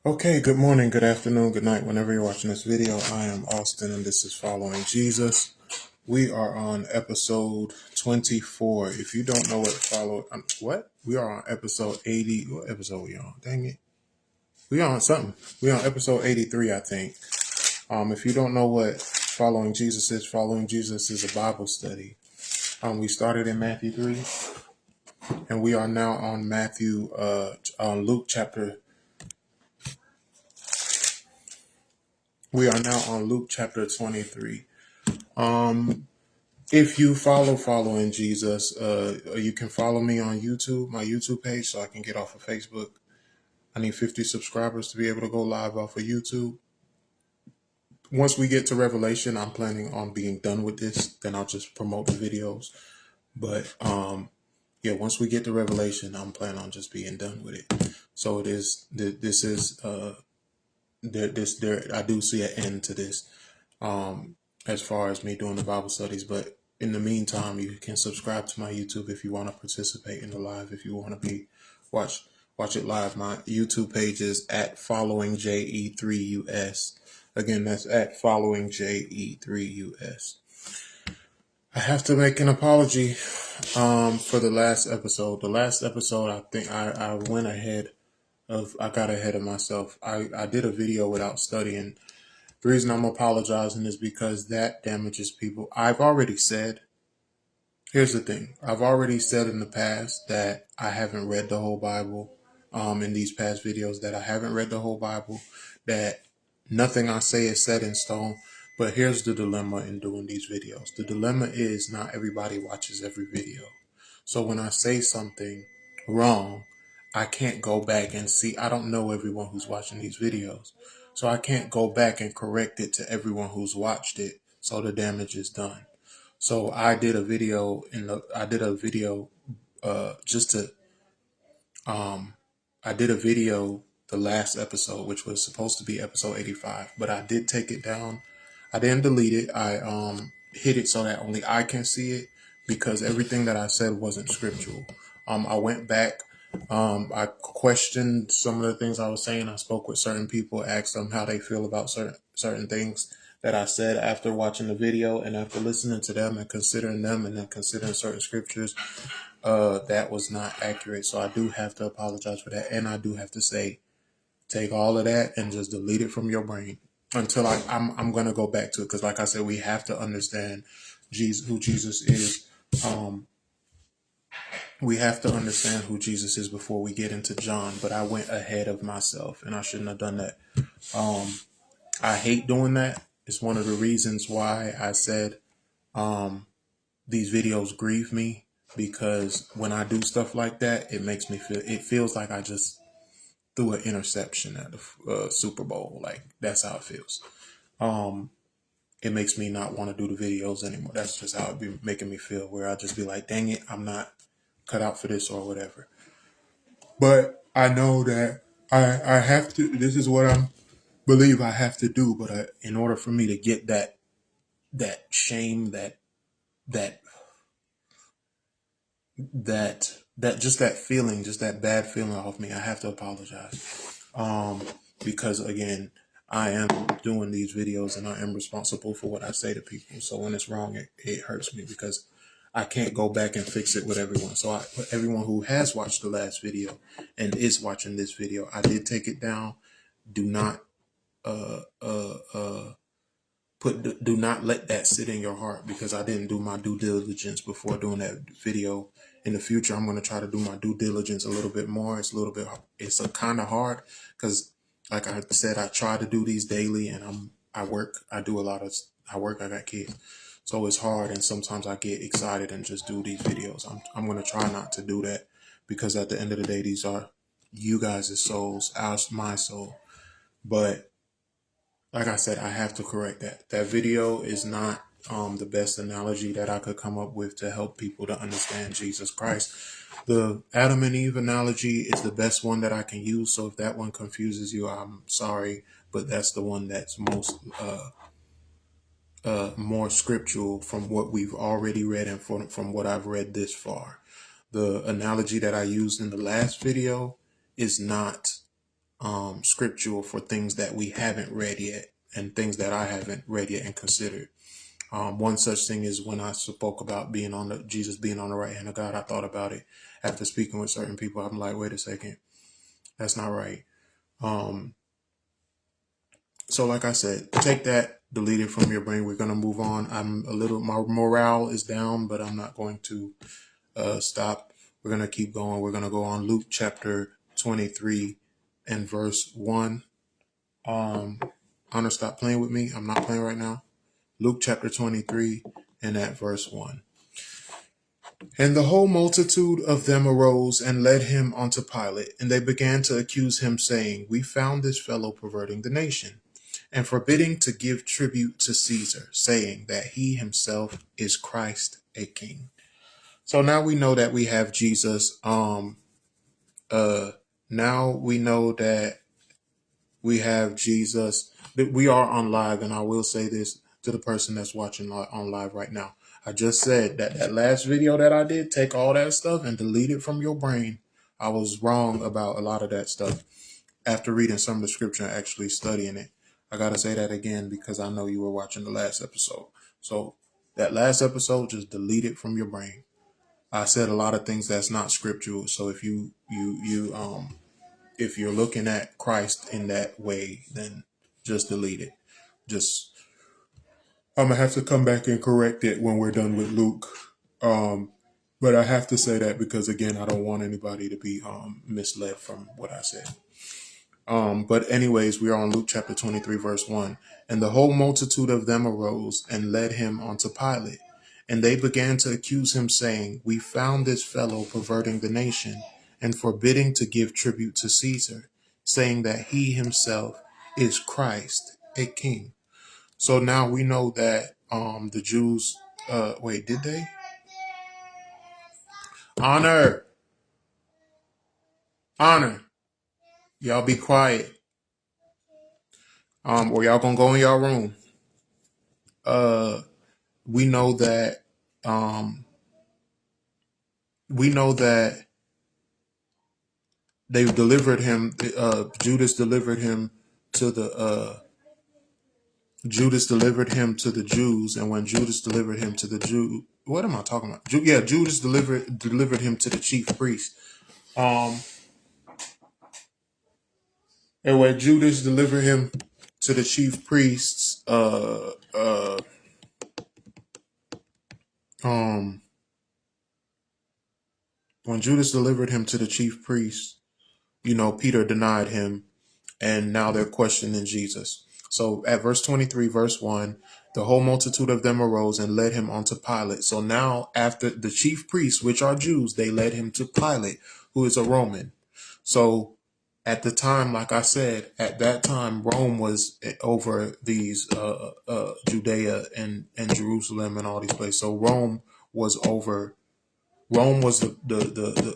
Okay, good morning, good afternoon, good night. Whenever you're watching this video, I am Austin and this is Following Jesus. We are on episode 24. If you don't know what? We are on episode 80. What episode we on? Dang it. We on something. We on episode 83, I think. If you don't know what Following Jesus is a Bible study. We started in Matthew 3 and we are now on Luke chapter. We are now on Luke chapter 23. If you following Jesus, you can follow me on YouTube, my YouTube page, so I can get off of Facebook. I need 50 subscribers to be able to go live off of YouTube. Once we get to Revelation, I'm planning on being done with this. Then I'll just promote the videos. But yeah, once we get to Revelation, I'm planning on just being done with it. So it is. This is I do see an end to this. As far as me doing the Bible studies, but in the meantime, you can subscribe to my YouTube if you want to participate in the live. If you want to watch it live, my YouTube page is at Following Ep83US. Again, that's at Following Ep83US. I have to make an apology for the last episode. The last episode, I think I got ahead of myself. I did a video without studying. The reason I'm apologizing is because that damages people. Here's the thing. I've already said in the past that I haven't read the whole Bible. In these past videos that I haven't read the whole Bible, that nothing I say is set in stone. But here's the dilemma in doing these videos. The dilemma is not everybody watches every video. So when I say something wrong, I can't go back and see. I don't know everyone who's watching these videos. So I can't go back and correct it to everyone who's watched it. So the damage is done. So I did a video just to I did a video the last episode, which was supposed to be episode 85, but I did take it down. I didn't delete it. I hid it so that only I can see it, because everything that I said wasn't scriptural. I went back. I questioned some of the things I was saying. I spoke with certain people, asked them how they feel about certain things that I said after watching the video, and after listening to them and considering them and then considering certain scriptures, that was not accurate. So I do have to apologize for that. And I do have to say, take all of that and just delete it from your brain until I'm going to go back to it. Because like I said, we have to understand who Jesus is. We have to understand who Jesus is before we get into John. But I went ahead of myself and I shouldn't have done that. I hate doing that. It's one of the reasons why I said these videos grieve me, because when I do stuff like that, it feels like I just threw an interception at the Super Bowl. Like, that's how it feels. It makes me not want to do the videos anymore. That's just how it be making me feel, where I just be like, dang it, I'm not cut out for this or whatever. But I know that I have to, this is what I believe I have to do. But in order for me to get that shame, that just that feeling, just that bad feeling off me, I have to apologize. Because again, I am doing these videos and I am responsible for what I say to people. So when it's wrong, it hurts me, because I can't go back and fix it with everyone. So everyone who has watched the last video and is watching this video, I did take it down. Do not do not let that sit in your heart, because I didn't do my due diligence before doing that video. In the future, I'm going to try to do my due diligence a little bit more. It's a kind of hard, because like I said, I try to do these daily, and I work. I got kids. So it's hard, and sometimes I get excited and just do these videos. I'm going to try not to do that, because at the end of the day, these are you guys' souls, my soul. But like I said, I have to correct that. That video is not the best analogy that I could come up with to help people to understand Jesus Christ. The Adam and Eve analogy is the best one that I can use. So if that one confuses you, I'm sorry, but that's the one that's most more scriptural from what we've already read and from what I've read this far. The analogy that I used in the last video is not scriptural for things that we haven't read yet and things that I haven't read yet and considered. One such thing is when I spoke about Jesus being on the right hand of God. I thought about it after speaking with certain people. I'm like, wait a second, that's not right. So like I said, take that, delete it from your brain. We're going to move on. My morale is down, but I'm not going to stop. We're going to keep going. We're going to go on Luke chapter 23 and verse 1. Honor, stop playing with me. I'm not playing right now. Luke chapter 23 and at verse 1. And the whole multitude of them arose and led him unto Pilate, and they began to accuse him, saying, We found this fellow perverting the nation, and forbidding to give tribute to Caesar, saying that he himself is Christ, a king. So now we know that we have Jesus. Now we know that we have Jesus. That we are on live, and I will say this to the person that's watching on live right now. I just said that last video that I did, take all that stuff and delete it from your brain. I was wrong about a lot of that stuff after reading some of the scripture and actually studying it. I got to say that again because I know you were watching the last episode. So that last episode, just delete it from your brain. I said a lot of things that's not scriptural. So if if you're looking at Christ in that way, then just delete it. I'm gonna have to come back and correct it when we're done with Luke. But I have to say that because again, I don't want anybody to be misled from what I said. But anyways, we are on Luke chapter 23, verse 1. And the whole multitude of them arose and led him unto Pilate. And they began to accuse him, saying, We found this fellow perverting the nation and forbidding to give tribute to Caesar, saying that he himself is Christ, a king. So now we know that the Jews, wait, did they? Honor, y'all be quiet. Or y'all gonna go in y'all room. We know that they delivered him. Judas delivered him to the Jews, and when Judas delivered him to the Jew, what am I talking about? Judas delivered him to the chief priest. And when Judas delivered him to the chief priests, when Judas delivered him to the chief priests, Peter denied him, and now they're questioning Jesus. So at verse 23, verse 1, the whole multitude of them arose and led him unto Pilate. So now after the chief priests, which are Jews, they led him to Pilate, who is a Roman. So at the time, like I said, at that time, Rome was over these Judea and Jerusalem and all these places. So Rome was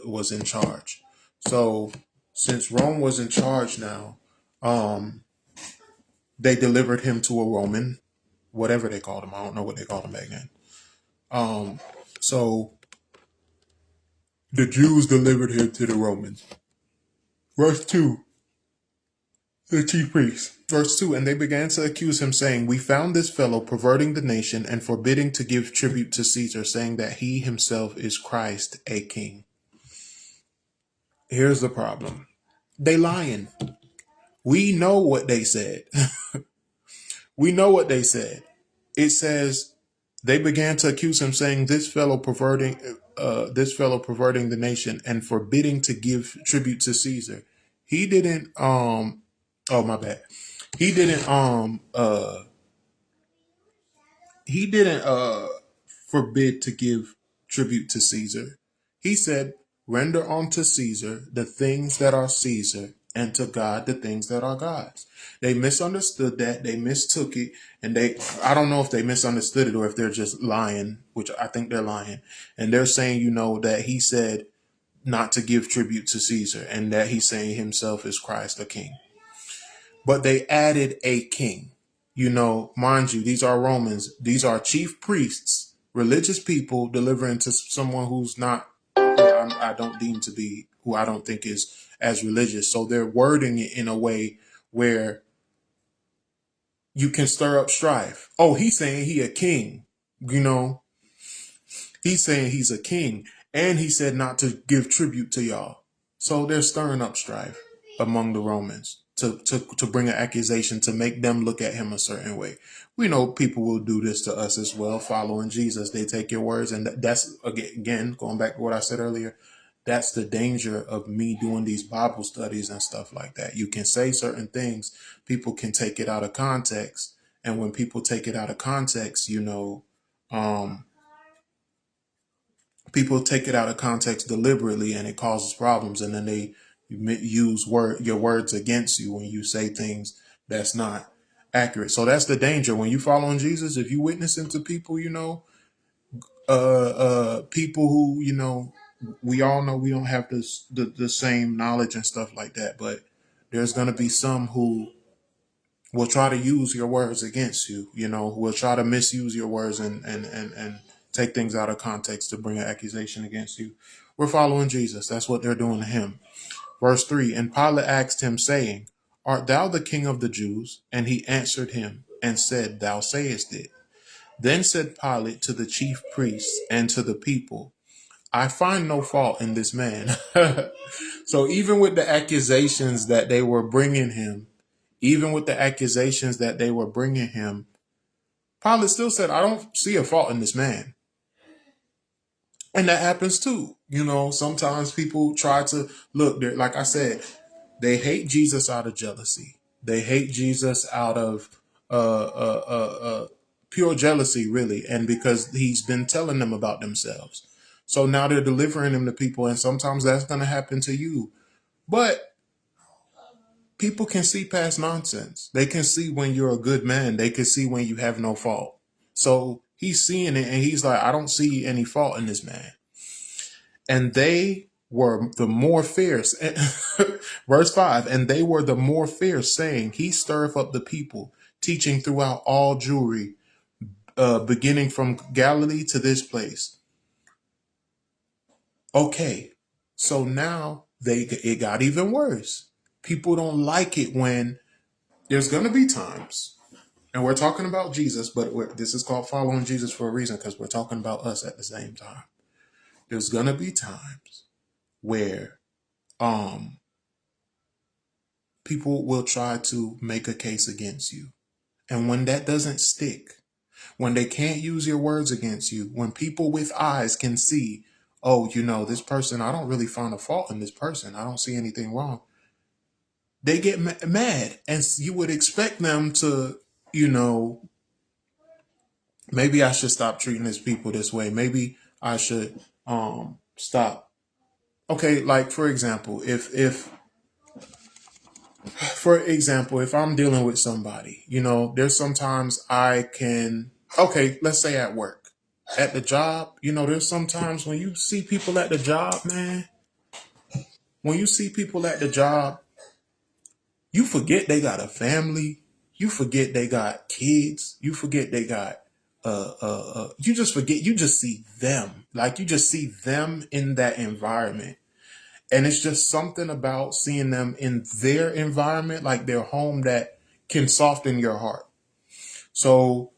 was in charge. So since Rome was in charge now, they delivered him to a Roman, whatever they called him. I don't know what they called him back then. So the Jews delivered him to the Romans. Verse 2, the chief priests. Verse 2, and they began to accuse him, saying, We found this fellow perverting the nation and forbidding to give tribute to Caesar, saying that he himself is Christ, a king. Here's the problem. They lying. We know what they said. We know what they said. It says they began to accuse him, saying, This fellow perverting the nation and forbidding to give tribute to Caesar. He didn't oh my bad. He didn't forbid to give tribute to Caesar. He said, Render unto Caesar the things that are Caesar, and to God the things that are God's. They misunderstood that. They mistook it. And I don't know if they misunderstood it or if they're just lying, which I think they're lying. And they're saying, that he said not to give tribute to Caesar and that he's saying himself is Christ, the king. But they added a king. Mind you, these are Romans. These are chief priests, religious people delivering to someone who's not, who I don't deem to be, who I don't think is as religious. So they're wording it in a way where you can stir up strife. Oh, he's saying he a king, you know, he's saying he's a king, and he said not to give tribute to y'all. So they're stirring up strife among the Romans to bring an accusation to make them look at him a certain way. We know people will do this to us as well, following Jesus. They take your words, and that's, again, going back to what I said earlier, that's the danger of me doing these Bible studies and stuff like that. You can say certain things, people can take it out of context. And when people take it out of context, people take it out of context deliberately, and it causes problems. And then they use your words against you when you say things that's not accurate. So that's the danger when you following Jesus. If you witnessing to people, people who, we all know we don't have the same knowledge and stuff like that, but there's going to be some who will try to use your words against you, who will try to misuse your words and take things out of context to bring an accusation against you. We're following Jesus. That's what they're doing to him. Verse 3, and Pilate asked him, saying, art thou the king of the Jews? And he answered him and said, thou sayest it. Then said Pilate to the chief priests and to the people, I find no fault in this man. So even with the accusations that they were bringing him, Pilate still said, I don't see a fault in this man. And that happens too. Sometimes people try to look, like I said, they hate Jesus out of jealousy. They hate Jesus out of pure jealousy, really. And because he's been telling them about themselves. So now they're delivering him to people. And sometimes that's going to happen to you. But people can see past nonsense. They can see when you're a good man. They can see when you have no fault. So he's seeing it and he's like, I don't see any fault in this man. And they were the more fierce. Verse 5, and they were the more fierce, saying, he stirreth up the people, teaching throughout all Jewry, beginning from Galilee to this place. Okay, so now it got even worse. People don't like it when there's going to be times, and we're talking about Jesus, but this is called following Jesus for a reason, because we're talking about us at the same time. There's going to be times where people will try to make a case against you. And when that doesn't stick, when they can't use your words against you, when people with eyes can see, oh, this person, I don't really find a fault in this person. I don't see anything wrong. They get mad, and you would expect them to, maybe I should stop treating these people this way. Maybe I should stop. Okay, like for example, if I'm dealing with somebody, there's sometimes okay, let's say at work, at the job, there's sometimes when you see people at the job, man, you forget they got a family. You forget they got kids. You forget they got, you just forget, you just see them. Like you just see them in that environment. And it's just something about seeing them in their environment, like their home, that can soften your heart. So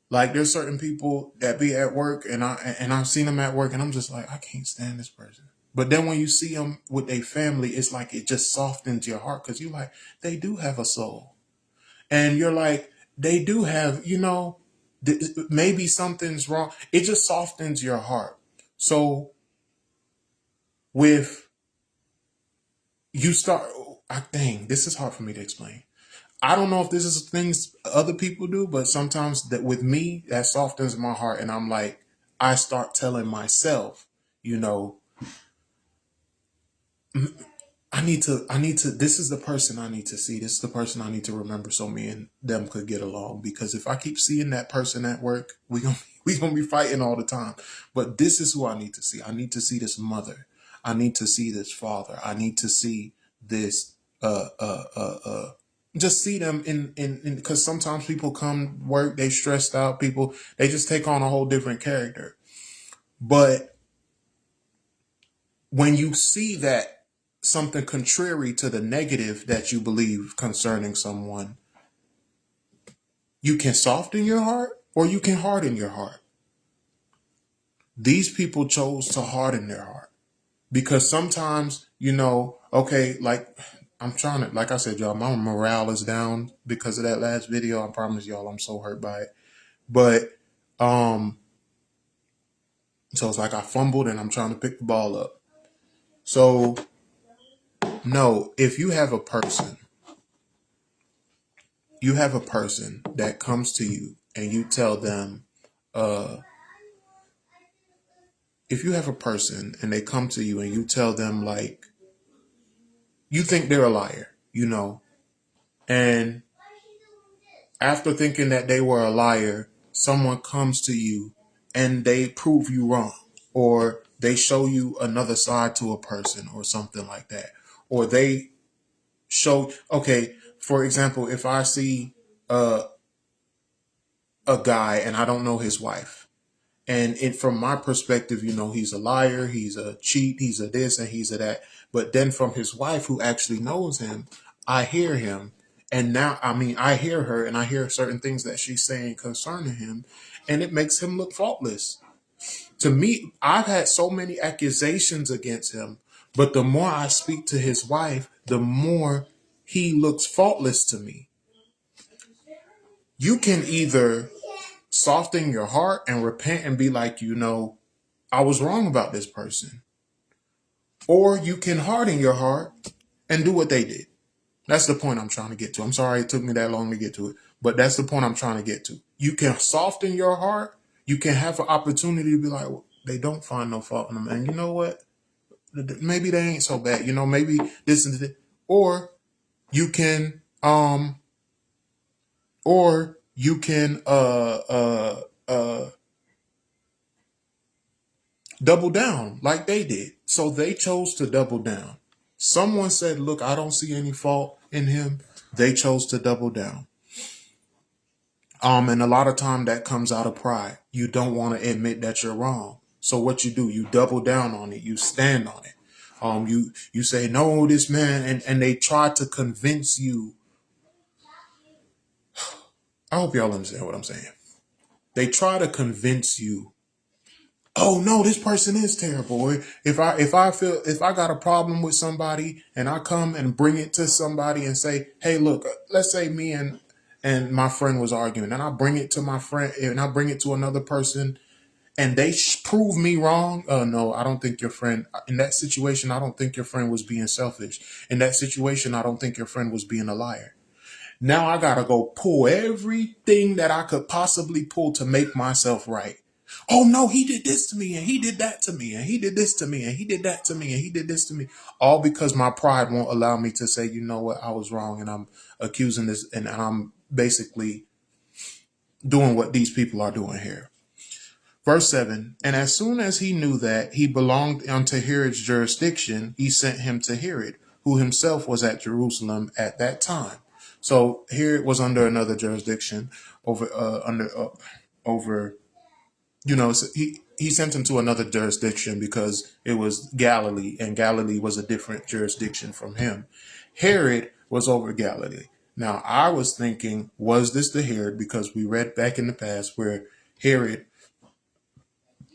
like there's certain people that be at work and I've seen them at work and I'm just like, I can't stand this person. But then when you see them with a family, it's like it just softens your heart, because you're like, they do have a soul. And you're like, they do have, maybe something's wrong. It just softens your heart. So with you start, this is hard for me to explain. I don't know if this is things other people do, but sometimes that with me, that softens my heart. And I'm like, I start telling myself, I need to, this is the person I need to see. This is the person I need to remember, so me and them could get along. Because if I keep seeing that person at work, we gonna be fighting all the time. But this is who I need to see. I need to see this mother. I need to see this father. I need to see this, just see them in, because sometimes people come work, they stressed out, they just take on a whole different character. But when you see that, something contrary to the negative that you believe concerning someone, you can soften your heart or you can harden your heart. These people chose to harden their heart because sometimes, okay, like like I said, y'all, my morale is down because of that last video. I promise y'all, I'm so hurt by it. But, so it's like I fumbled and I'm trying to pick the ball up. So, no, if you have a person that comes to you and you tell them, if you have a person and they come to you and you tell them, like, you think they're a liar, and after thinking that they were a liar, someone comes to you and they prove you wrong, or they show you another side to a person or something like that, or they show, okay, for example, if I see a guy and I don't know his wife, and from my perspective, he's a liar, he's a cheat, he's a this and he's a that. But then from his wife, who actually knows him, I hear him. And now, I hear her and I hear certain things that she's saying concerning him, and it makes him look faultless. To me, I've had so many accusations against him, but the more I speak to his wife, the more he looks faultless to me. You can either soften your heart and repent and be like, I was wrong about this person. Or you can harden your heart and do what they did. That's the point I'm trying to get to. I'm sorry it took me that long to get to it, but that's the point I'm trying to get to. You can soften your heart. You can have an opportunity to be like, well, they don't find no fault in them. And you know what? Maybe they ain't so bad. Maybe this and that. Or you can, double down like they did. So they chose to double down. Someone said, look, I don't see any fault in him. They chose to double down. And a lot of time that comes out of pride. You don't want to admit that you're wrong. So what you do, you double down on it. You stand on it. You say, no, this man, and they try to convince you. I hope y'all understand what I'm saying. They try to convince you, oh no, this person is terrible. If I got a problem with somebody and I come and bring it to somebody and say, hey, look, let's say me and my friend was arguing, and I bring it to my friend and I bring it to another person and they prove me wrong. No, I don't think your friend in that situation. I don't think your friend was being selfish. In that situation, I don't think your friend was being a liar. Now I got to go pull everything that I could possibly pull to make myself right. Oh no, he did this to me and he did that to me and he did this to me and he did that to me and he did this to me. All because my pride won't allow me to say, you know what, I was wrong and I'm accusing this and I'm basically doing what these people are doing here. Verse 7, and as soon as he knew that he belonged unto Herod's jurisdiction, he sent him to Herod, who himself was at Jerusalem at that time. So Herod was under another jurisdiction over. So he sent him to another jurisdiction because it was Galilee, and Galilee was a different jurisdiction from him. Herod was over Galilee. Now I was thinking, was this the Herod? Because we read back in the past where Herod.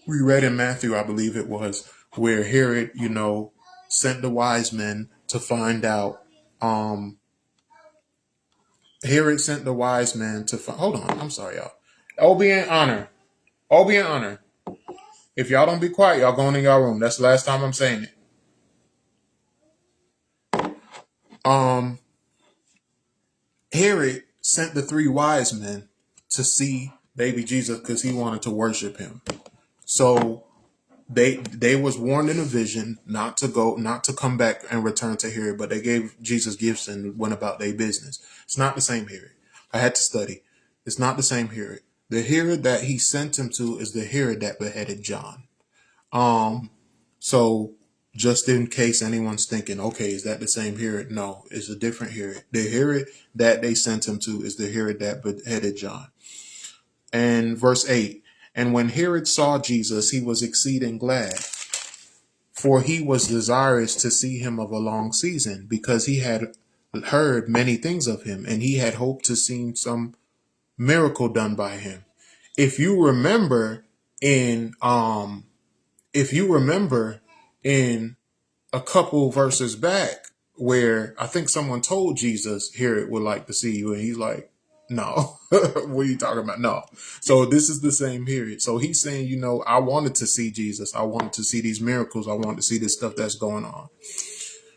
We read in Matthew, I believe it was, where Herod, sent the wise men to find out. Herod sent the wise men to find. Hold on, I'm sorry, y'all. All be in honor. All be in honor. If y'all don't be quiet, y'all going in y'all room. That's the last time I'm saying it. Herod sent the 3 wise men to see baby Jesus because he wanted to worship him. So they was warned in a vision not to come back and return to Herod, but they gave Jesus gifts and went about their business. It's not the same Herod. I had to study. It's not the same Herod. The Herod that he sent him to is the Herod that beheaded John. So just in case anyone's thinking, okay, is that the same Herod? No, it's a different Herod. The Herod that they sent him to is the Herod that beheaded John. And verse 8, and when Herod saw Jesus, he was exceeding glad, For he was desirous to see him of a long season, because he had heard many things of him, and he had hoped to see some miracle done by him. If you remember in if you remember in a couple verses back, where I think someone told Jesus, Herod would like to see you, and he's like, no. What are you talking about? No. So this is the same period. So he's saying, I wanted to see Jesus. I wanted to see these miracles. I wanted to see this stuff that's going on.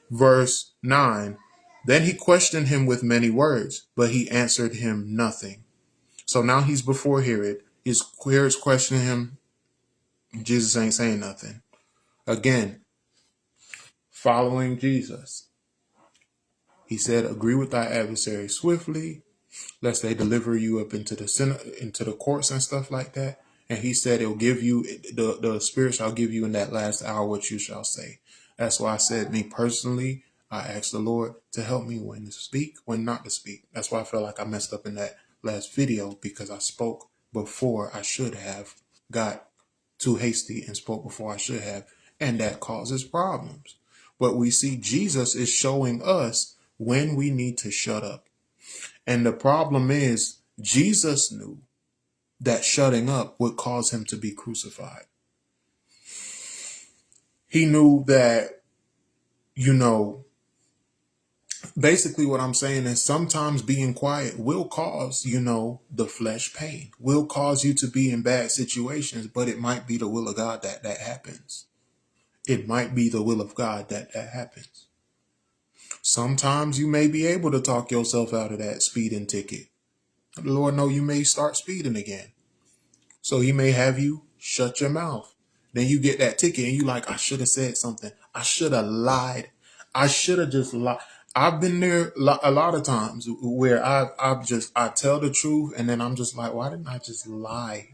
Verse 9. Then he questioned him with many words, but he answered him nothing. So now he's before Herod. Herod's questioning him. Jesus ain't saying nothing. Again, following Jesus. He said, agree with thy adversary swiftly, lest they deliver you up into the courts and stuff like that. And he said, it'll give you, the Spirit shall give you in that last hour what you shall say. That's why I said, me personally, I asked the Lord to help me when to speak, when not to speak. That's why I felt like I messed up in that last video, because I spoke before I should have, got too hasty and spoke before I should have. And that causes problems. But we see Jesus is showing us when we need to shut up. And the problem is, Jesus knew that shutting up would cause him to be crucified. He knew that, basically what I'm saying is sometimes being quiet will cause, the flesh pain, will cause you to be in bad situations, but it might be the will of God that happens. It might be the will of God that happens. Sometimes you may be able to talk yourself out of that speeding ticket. The Lord know you may start speeding again. So he may have you shut your mouth. Then you get that ticket and you like, I should have said something. I should have lied. I should have just lied. I've been there a lot of times where I tell the truth, and then I'm just like, why didn't I just lie?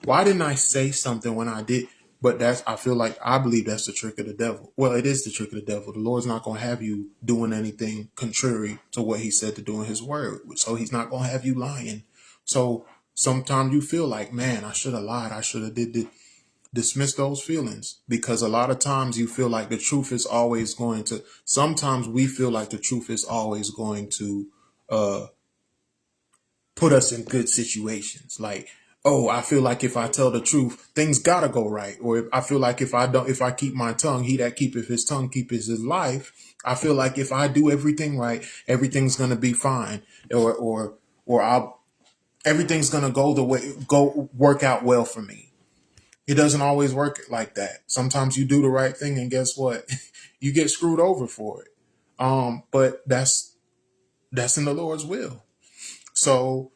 Why didn't I say something when I did? But I believe that's the trick of the devil. Well, it is the trick of the devil. The Lord's not going to have you doing anything contrary to what he said to do in his word. So he's not going to have you lying. So sometimes you feel like, man, I should have lied. I should have dismiss those feelings, because a lot of times you feel like the truth is always going to, sometimes we feel like the truth is always going to put us in good situations. Like, oh, I feel like if I tell the truth, things gotta go right. Or if I feel like if I keep my tongue, he that keepeth his tongue keepeth his life. I feel like if I do everything right, everything's gonna be fine. Everything's gonna go work out well for me. It doesn't always work like that. Sometimes you do the right thing, and guess what? You get screwed over for it. But that's in the Lord's will. So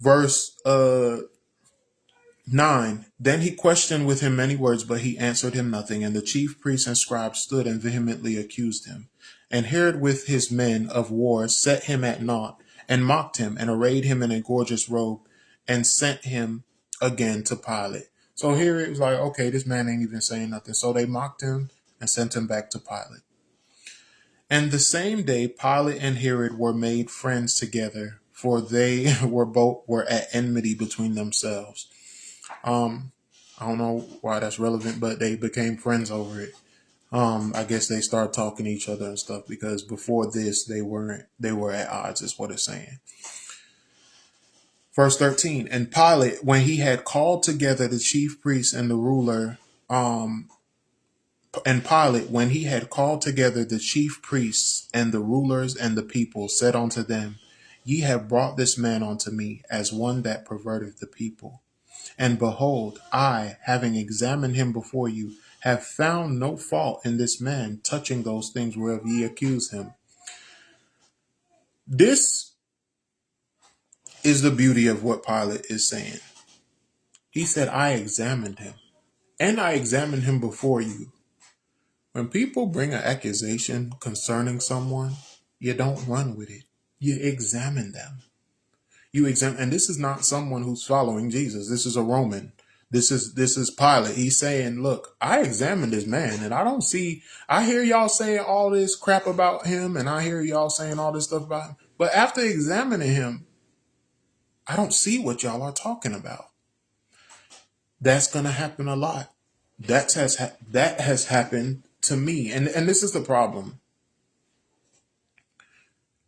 verse 9, then he questioned with him many words, but he answered him nothing. And the chief priests and scribes stood and vehemently accused him. And Herod with his men of war set him at naught, and mocked him, and arrayed him in a gorgeous robe, and sent him again to Pilate. So here it was like, okay, this man ain't even saying nothing. So they mocked him and sent him back to Pilate. And the same day, Pilate and Herod were made friends together, for they were at enmity between themselves. I don't know why that's relevant, but they became friends over it. I guess they started talking to each other and stuff, because before this they weren't. They were at odds, is what it's saying. Verse 13, and Pilate, when he had called together the chief priests and the ruler, and Pilate, when he had called together the chief priests and the rulers and the people, said unto them, Ye have brought this man unto me as one that perverteth the people. And behold, I, having examined him before you, have found no fault in this man touching those things whereof ye accuse him. This is the beauty of what Pilate is saying. He said, I examined him, and I examined him before you. When people bring an accusation concerning someone, you don't run with it. You examine them. And this is not someone who's following Jesus. This is a Roman. This is Pilate. He's saying, look, I examined this man, and I hear y'all saying all this crap about him, and I hear y'all saying all this stuff about him. But after examining him, I don't see what y'all are talking about. That's going to happen a lot. That has happened to me, and this is the problem.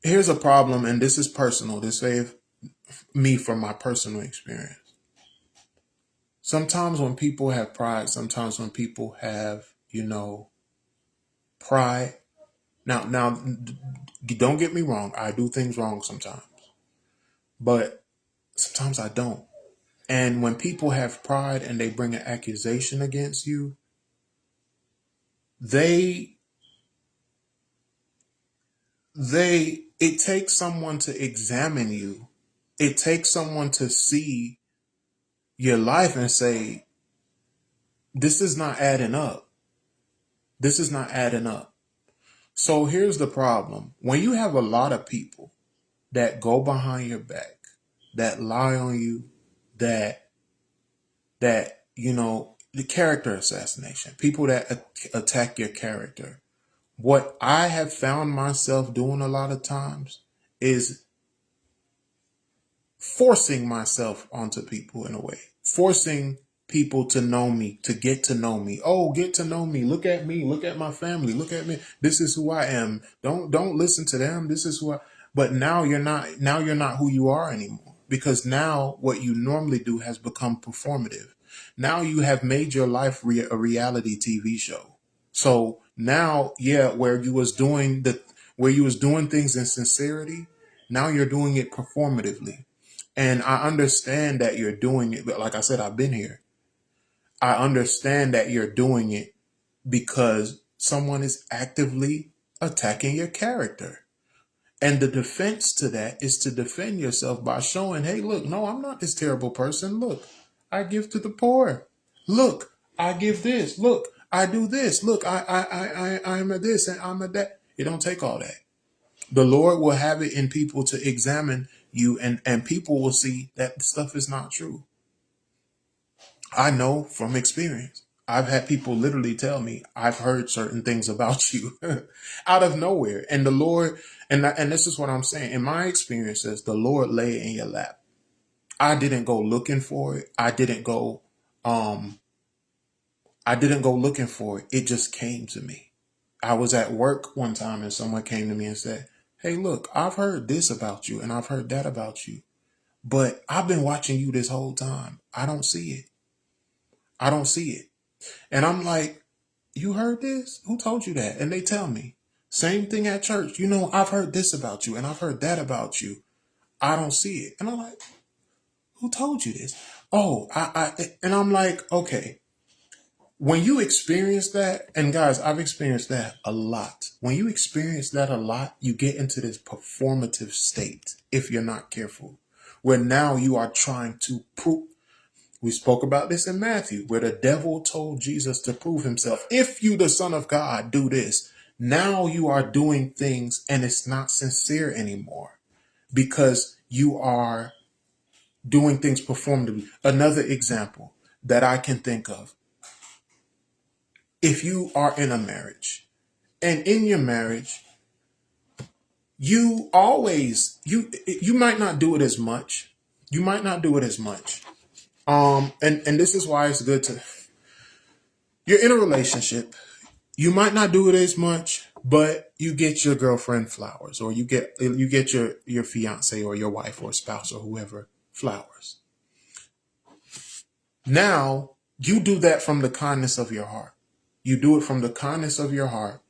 Here's a problem, and this is personal. This is me from my personal experience. Sometimes when people have pride, sometimes when people have, pride. Now, don't get me wrong. I do things wrong sometimes, but sometimes I don't. And when people have pride and they bring an accusation against you, they it takes someone to examine you. It takes someone to see your life and say, this is not adding up. This is not adding up. So here's the problem. When you have a lot of people that go behind your back, that lie on you, that the character assassination, people that attack your character. What I have found myself doing a lot of times is forcing myself onto people in a way, forcing people to know me, to get to know me. Oh, get to know me. Look at me. Look at my family. Look at me. This is who I am. Don't listen to them. This is who I. But now you're not. Now you're not who you are anymore, because now what you normally do has become performative. Now you have made your life a reality TV show. So now, yeah, where you was doing things in sincerity, now you're doing it performatively. And I understand that you're doing it, but like I said, I've been here. I understand that you're doing it because someone is actively attacking your character. And the defense to that is to defend yourself by showing, hey, look, no, I'm not this terrible person. Look, I give to the poor. Look, I give this. Look, I do this. Look, I'm a this and I'm a that. It don't take all that. The Lord will have it in people to examine you, and people will see that stuff is not true. I know from experience. I've had people literally tell me, I've heard certain things about you out of nowhere. And the Lord, and this is what I'm saying, in my experiences, the Lord lay it in your lap. I didn't go looking for it. I didn't go looking for it. It just came to me. I was at work one time and someone came to me and said, hey, look, I've heard this about you and I've heard that about you, but I've been watching you this whole time. I don't see it. I don't see it. And I'm like, you heard this? Who told you that? And they tell me, same thing at church. I've heard this about you and I've heard that about you. I don't see it. And I'm like, who told you this? Oh, and I'm like, okay. When you experience that, and guys, I've experienced that a lot. When you experience that a lot, you get into this performative state if you're not careful, where now you are trying to prove. We spoke about this in Matthew, where the devil told Jesus to prove himself. If you, the Son of God, do this. Now you are doing things and it's not sincere anymore because you are doing things performatively. Another example that I can think of. If you are in a marriage and in your marriage, you might not do it as much. You might not do it as much. And this is why it's good to, you're in a relationship. You might not do it as much, but you get your girlfriend flowers, or you get your fiance or your wife or spouse or whoever flowers. Now you do that from the kindness of your heart. You do it from the kindness of your heart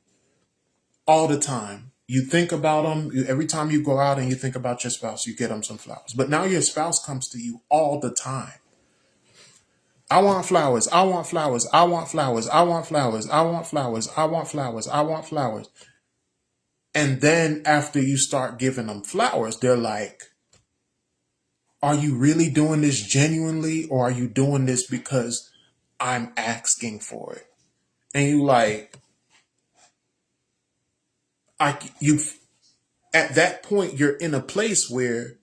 all the time. You think about them. Every time you go out and you think about your spouse, you get them some flowers. But now your spouse comes to you all the time. I want flowers. I want flowers. I want flowers. I want flowers. I want flowers. I want flowers. I want flowers. And then after you start giving them flowers, they're like, are you really doing this genuinely, or are you doing this because I'm asking for it? And you like, at that point, you're in a place where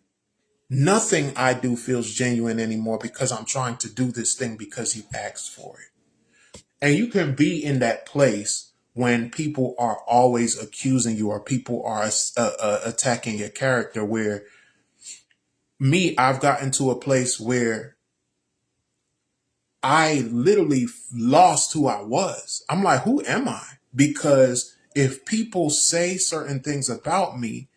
nothing I do feels genuine anymore because I'm trying to do this thing because you asked for it. And you can be in that place when people are always accusing you, or people are attacking your character, where – me, I've gotten to a place where, I literally lost who I was. I'm like, who am I? Because if people say certain things about me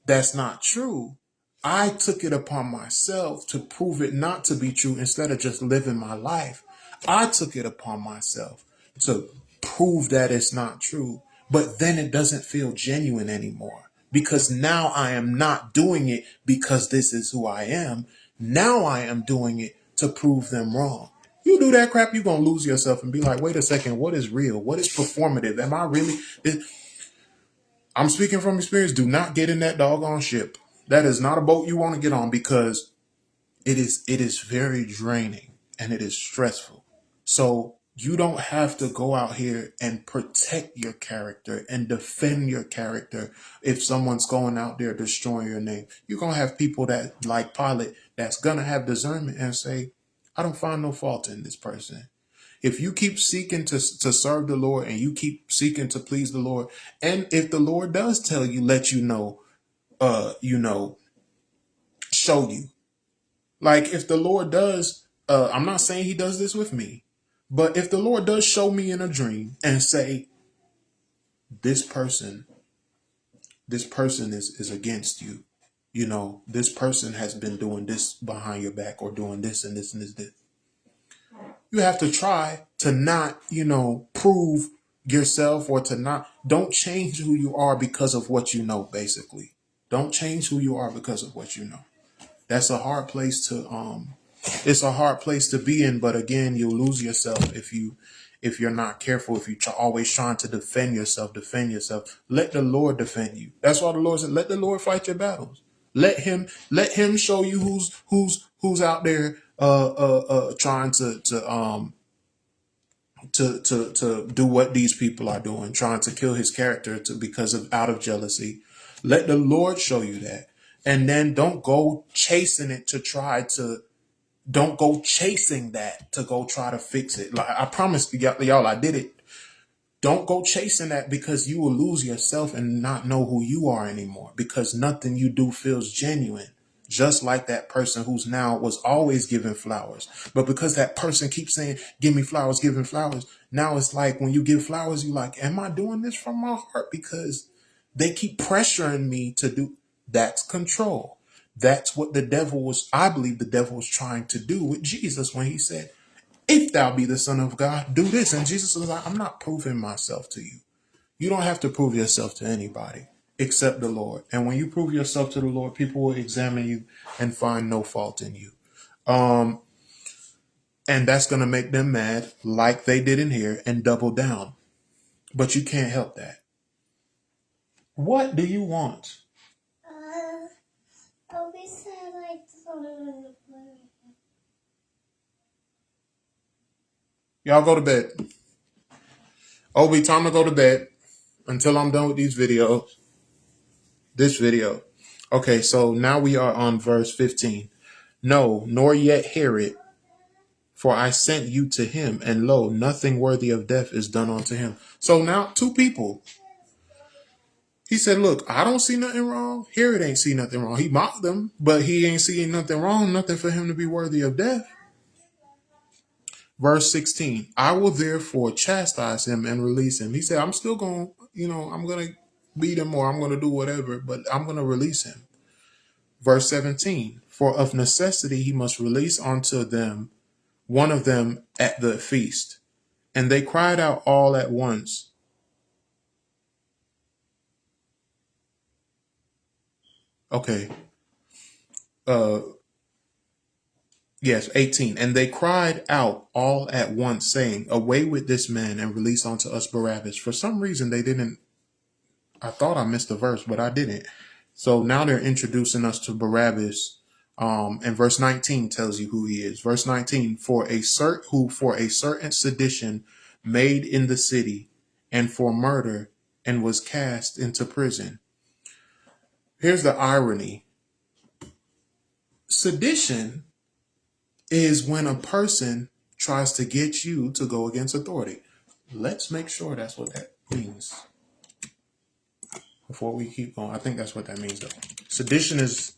that's not true, I took it upon myself to prove it not to be true instead of just living my life. I took it upon myself to prove that it's not true. But then it doesn't feel genuine anymore because now I am not doing it because this is who I am. Now I am doing it to prove them wrong. You do that crap, you're going to lose yourself and be like, wait a second, what is real? What is performative? Am I really? I'm speaking from experience. Do not get in that doggone ship. That is not a boat you want to get on because it is very draining and it is stressful. So you don't have to go out here and protect your character and defend your character if someone's going out there destroying your name. You're going to have people that, like Pilate, that's going to have discernment and say, I don't find no fault in this person. If you keep seeking to serve the Lord and you keep seeking to please the Lord, and if the Lord does tell you, let you know, show you. Like if the Lord does, I'm not saying he does this with me, but if the Lord does show me in a dream and say, this person is against you. This person has been doing this behind your back or doing this and this and this. You have to try to not, prove yourself or don't change who you are because of what you know, basically. Don't change who you are because of what you know. That's a hard place it's a hard place to be in, but again, you'll lose yourself if you're not careful, if you're always trying to defend yourself. Let the Lord defend you. That's why the Lord said, let the Lord fight your battles. Let him show you who's out there trying to do what these people are doing, trying to kill his character because of out of jealousy. Let the Lord show you that. And then don't go chasing it don't go chasing that to go try to fix it. Like I promise y'all, I did it. Don't go chasing that because you will lose yourself and not know who you are anymore because nothing you do feels genuine. Just like that person who's now was always giving flowers. But because that person keeps saying, give me flowers, giving flowers. Now it's like when you give flowers, you're like, am I doing this from my heart? Because they keep pressuring me to do. That's control. That's what I believe the devil was trying to do with Jesus when he said, if thou be the Son of God, do this. And Jesus was like, I'm not proving myself to you. You don't have to prove yourself to anybody except the Lord. And when you prove yourself to the Lord, people will examine you and find no fault in you. And that's going to make them mad like they did in here and double down. But you can't help that. What do you want? Obi said like y'all go to bed. Obi, time to go to bed until I'm done with these videos. This video. Okay, so now we are on verse 15. No, nor yet hear it, for I sent you to him, and lo, nothing worthy of death is done unto him. So now two people. He said, look, I don't see nothing wrong. Herod ain't see nothing wrong. He mocked them, but he ain't seeing nothing wrong, nothing for him to be worthy of death. Verse 16, I will therefore chastise him and release him. He said, I'm still going, I'm going to beat him or I'm going to do whatever, but I'm going to release him. Verse 17, for of necessity he must release unto them one of them at the feast. And they cried out all at once. Okay. Yes, 18. And they cried out all at once, saying, away with this man and release unto us Barabbas. For some reason they didn't. I thought I missed the verse, but I didn't. So now they're introducing us to Barabbas. And verse 19 tells you who he is. Verse 19, for a certain sedition made in the city and for murder and was cast into prison. Here's the irony. Sedition is when a person tries to get you to go against authority. Let's make sure that's what that means. Before we keep going, I think that's what that means though. Sedition is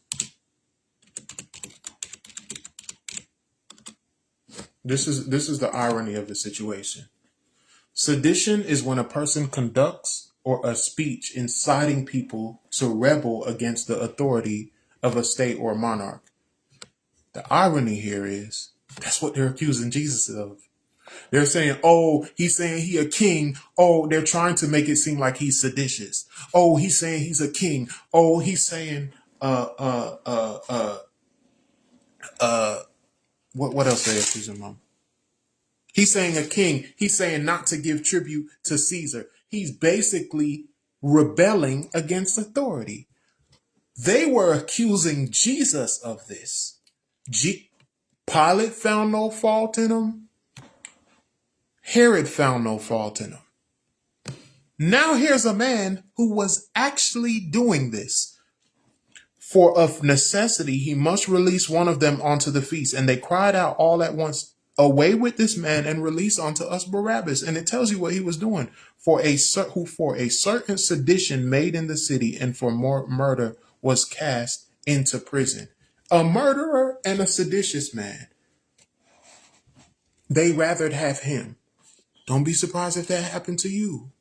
This is the irony of the situation. Sedition is when a person conducts or a speech inciting people to rebel against the authority of a state or monarch. The irony here is that's what they're accusing Jesus of. They're saying, oh, he's saying he a king. Oh, they're trying to make it seem like he's seditious. Oh, he's saying he's a king. Oh, he's saying, what else they accusing him? He's saying a king. He's saying not to give tribute to Caesar. He's basically rebelling against authority. They were accusing Jesus of this. Pilate found no fault in him. Herod found no fault in him. Now here's a man who was actually doing this. For of necessity, he must release one of them onto the feast. And they cried out all at once, away with this man and release unto us Barabbas. And it tells you what he was doing. For a certain sedition made in the city and for more murder was cast into prison. A murderer and a seditious man. They rathered have him. Don't be surprised if that happened to you.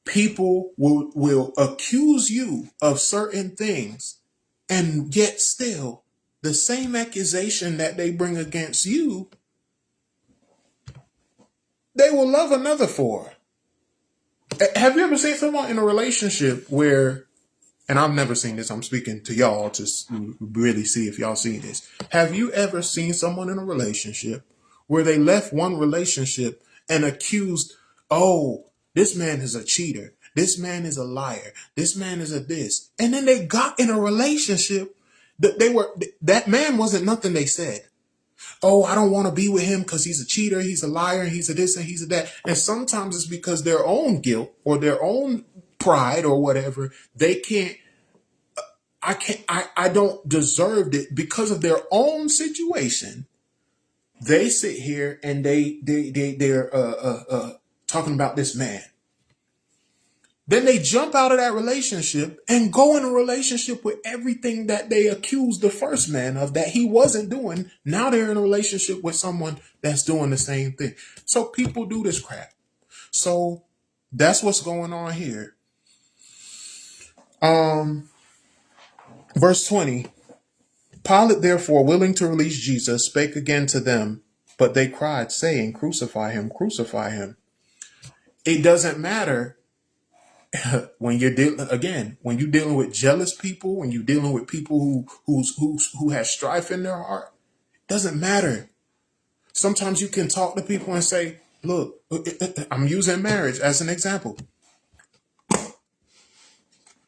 People will accuse you of certain things, and yet still the same accusation that they bring against you, they will love another for. Have you ever seen someone in a relationship where, and I've never seen this, I'm speaking to y'all to really see if y'all see this. Have you ever seen someone in a relationship where they left one relationship and accused, oh, this man is a cheater. This man is a liar. This man is a this. And then they got in a relationship that man wasn't nothing they said. Oh, I don't want to be with him because he's a cheater. He's a liar. He's a this and he's a that. And sometimes it's because their own guilt or their own pride or whatever. They can't, I don't deserve it because of their own situation. They sit here and they're talking about this man. Then they jump out of that relationship and go in a relationship with everything that they accused the first man of that he wasn't doing. Now they're in a relationship with someone that's doing the same thing. So people do this crap. So that's what's going on here. Verse 20. Pilate, therefore, willing to release Jesus, spake again to them, but they cried, saying, crucify him, crucify him. It doesn't matter when you're when you're dealing with jealous people, when you're dealing with people who has strife in their heart, it doesn't matter. Sometimes you can talk to people and say, look, I'm using marriage as an example.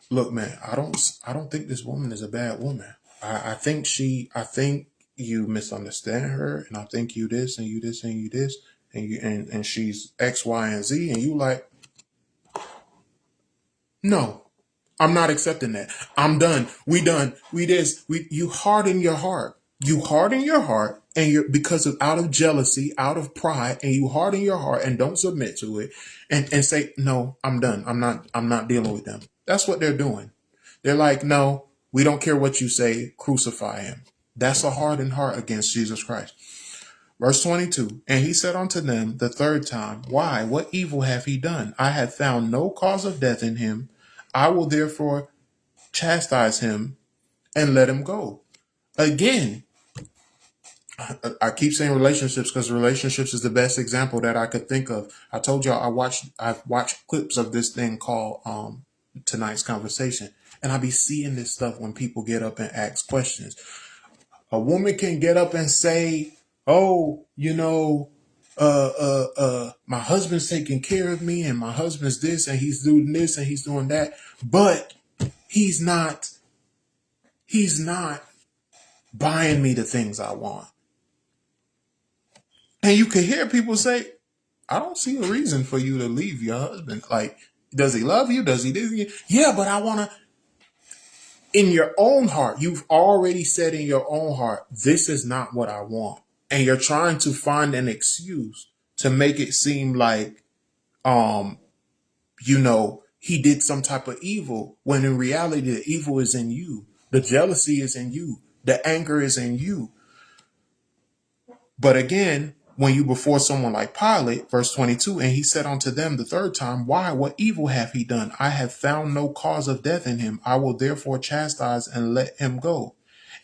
Look, man, I don't think this woman is a bad woman. I think you misunderstand her, and I think you this and you this and you this, and she's X, Y, and Z, and you like, no, I'm not accepting that. I'm done. We done. You harden your heart. You harden your heart, and you're because of out of jealousy, out of pride, and you harden your heart and don't submit to it, and say, no, I'm done. I'm not dealing with them. That's what they're doing. They're like, no, we don't care what you say. Crucify him. That's a hardened heart against Jesus Christ. Verse 22, and he said unto them the third time, why, what evil have he done? I have found no cause of death in him. I will therefore chastise him and let him go. Again, I keep saying relationships because relationships is the best example that I could think of. I told y'all I've watched clips of this thing called Tonight's Conversation, and I be seeing this stuff when people get up and ask questions. A woman can get up and say, oh, my husband's taking care of me and my husband's this and he's doing this and he's doing that, but he's not buying me the things I want. And you can hear people say, I don't see a reason for you to leave your husband. Like, does he love you? Does he do? Yeah, but I want to. In your own heart, you've already said in your own heart, this is not what I want. And you're trying to find an excuse to make it seem like, he did some type of evil, when in reality, the evil is in you. The jealousy is in you. The anger is in you. But again, when you before someone like Pilate, verse 22, and he said unto them the third time, why, what evil hath he done? I have found no cause of death in him. I will therefore chastise and let him go.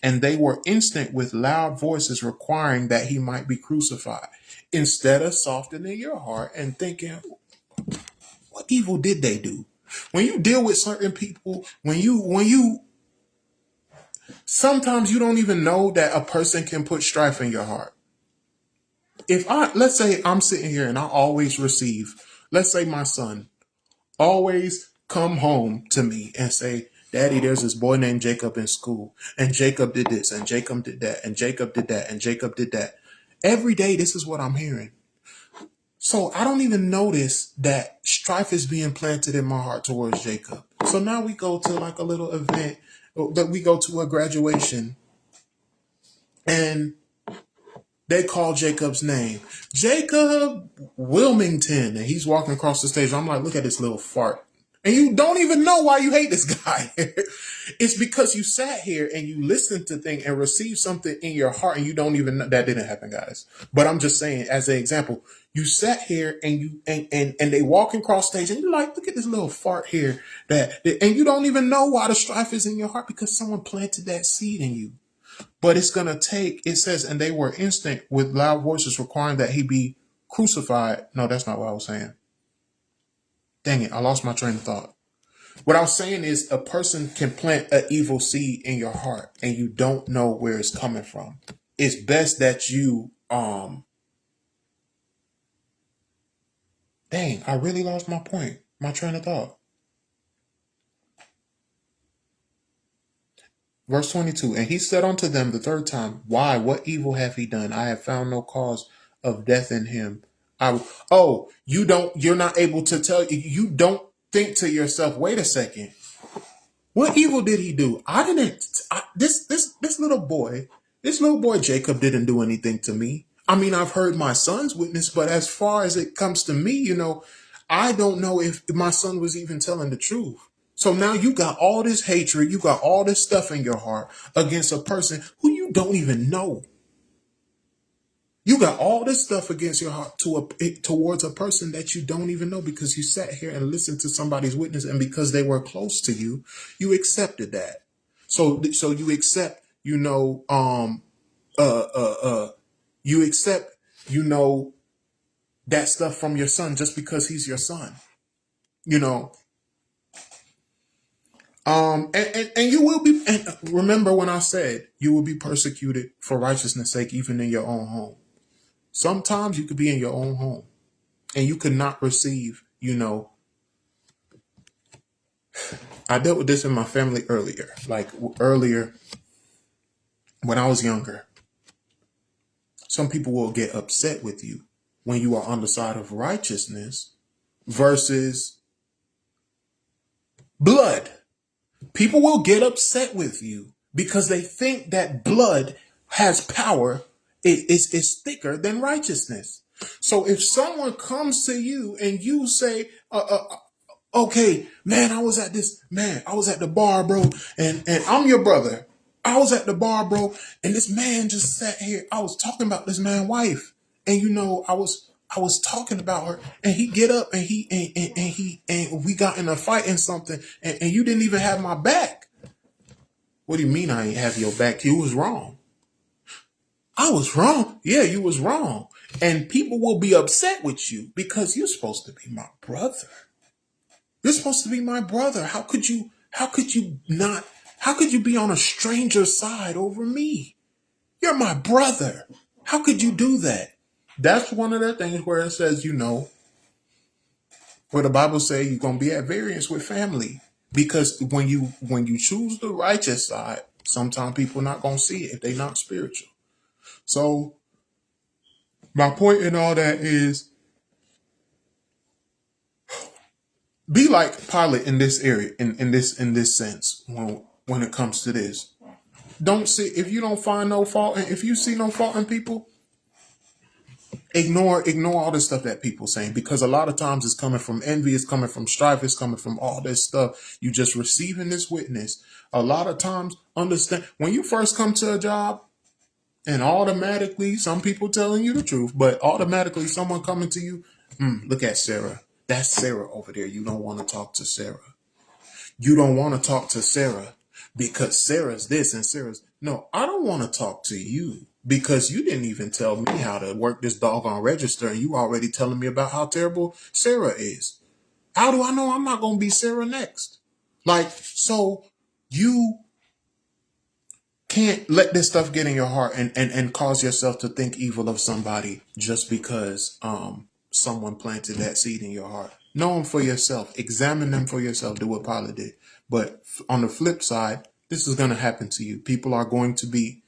And they were instant with loud voices requiring that he might be crucified. Instead of softening your heart and thinking, what evil did they do? When you deal with certain people, when you sometimes you don't even know that a person can put strife in your heart. Let's say I'm sitting here and I always receive, let's say my son always come home to me and say, Daddy, there's this boy named Jacob in school, and Jacob did this, and Jacob did that, and Jacob did that, and Jacob did that. Every day, this is what I'm hearing. So I don't even notice that strife is being planted in my heart towards Jacob. So now we go to like a little event that we go to a graduation, and they call Jacob's name, Jacob Wilmington, and he's walking across the stage. I'm like, look at this little fart. And you don't even know why you hate this guy. It's because you sat here and you listened to things and received something in your heart and you don't even know. That didn't happen, guys. But I'm just saying, as an example, you sat here and you and they walk across stage and you're like, look at this little fart here. And you don't even know why the strife is in your heart because someone planted that seed in you. But it's going to take, it says, and they were instant with loud voices requiring that he be crucified. No, that's not what I was saying. Dang it, I lost my train of thought. What I was saying is a person can plant an evil seed in your heart and you don't know where it's coming from. It's best that you, dang, I really lost my point, my train of thought. Verse 22, and he said unto them the third time, why, what evil hath he done? I have found no cause of death in him. You're not able to tell, you don't think to yourself, wait a second, what evil did he do? This little boy Jacob didn't do anything to me. I mean, I've heard my son's witness, but as far as it comes to me, I don't know if my son was even telling the truth. So now you got all this hatred, you got all this stuff in your heart against a person who you don't even know. You got all this stuff against your heart towards a person that you don't even know because you sat here and listened to somebody's witness, and because they were close to you, you accepted that. So you accept, you accept, that stuff from your son just because he's your son, and you will be, and remember when I said you will be persecuted for righteousness' sake, even in your own home. Sometimes you could be in your own home and you could not receive, I dealt with this in my family earlier, when I was younger. Some people will get upset with you when you are on the side of righteousness versus blood. People will get upset with you because they think that blood has power. It's thicker than righteousness. So if someone comes to you and you say, okay, man, I was at the bar, bro, and I'm your brother. I was at the bar, bro, and this man just sat here. I was talking about this man's wife, and I was talking about her, and he get up and and we got in a fight and something, and you didn't even have my back. What do you mean I ain't have your back? You was wrong. I was wrong. Yeah, you was wrong. And people will be upset with you because you're supposed to be my brother. You're supposed to be my brother. How could you be on a stranger's side over me? You're my brother. How could you do that? That's one of the things where it says, where the Bible says you're going to be at variance with family. Because when you choose the righteous side, sometimes people not going to see it if they're not spiritual. So my point in all that is, be like Pilate in this area, in this sense, when it comes to this. Don't see, if you don't find no fault, and if you see no fault in people, ignore all the stuff that people saying, because a lot of times it's coming from envy, it's coming from strife, it's coming from all this stuff. You just receiving this witness. A lot of times, understand, when you first come to a job, And automatically, some people telling you the truth, but automatically someone coming to you, look at Sarah. That's Sarah over there. You don't want to talk to Sarah. You don't want to talk to Sarah because Sarah's this and Sarah's. No, I don't want to talk to you because you didn't even tell me how to work this doggone register, and you already telling me about how terrible Sarah is. How do I know I'm not going to be Sarah next? Like, so you can't let this stuff get in your heart and cause yourself to think evil of somebody just because someone planted that seed in your heart. Know them for yourself. Examine them for yourself. Do what Pilate did. But on the flip side, this is going to happen to you. People are going to be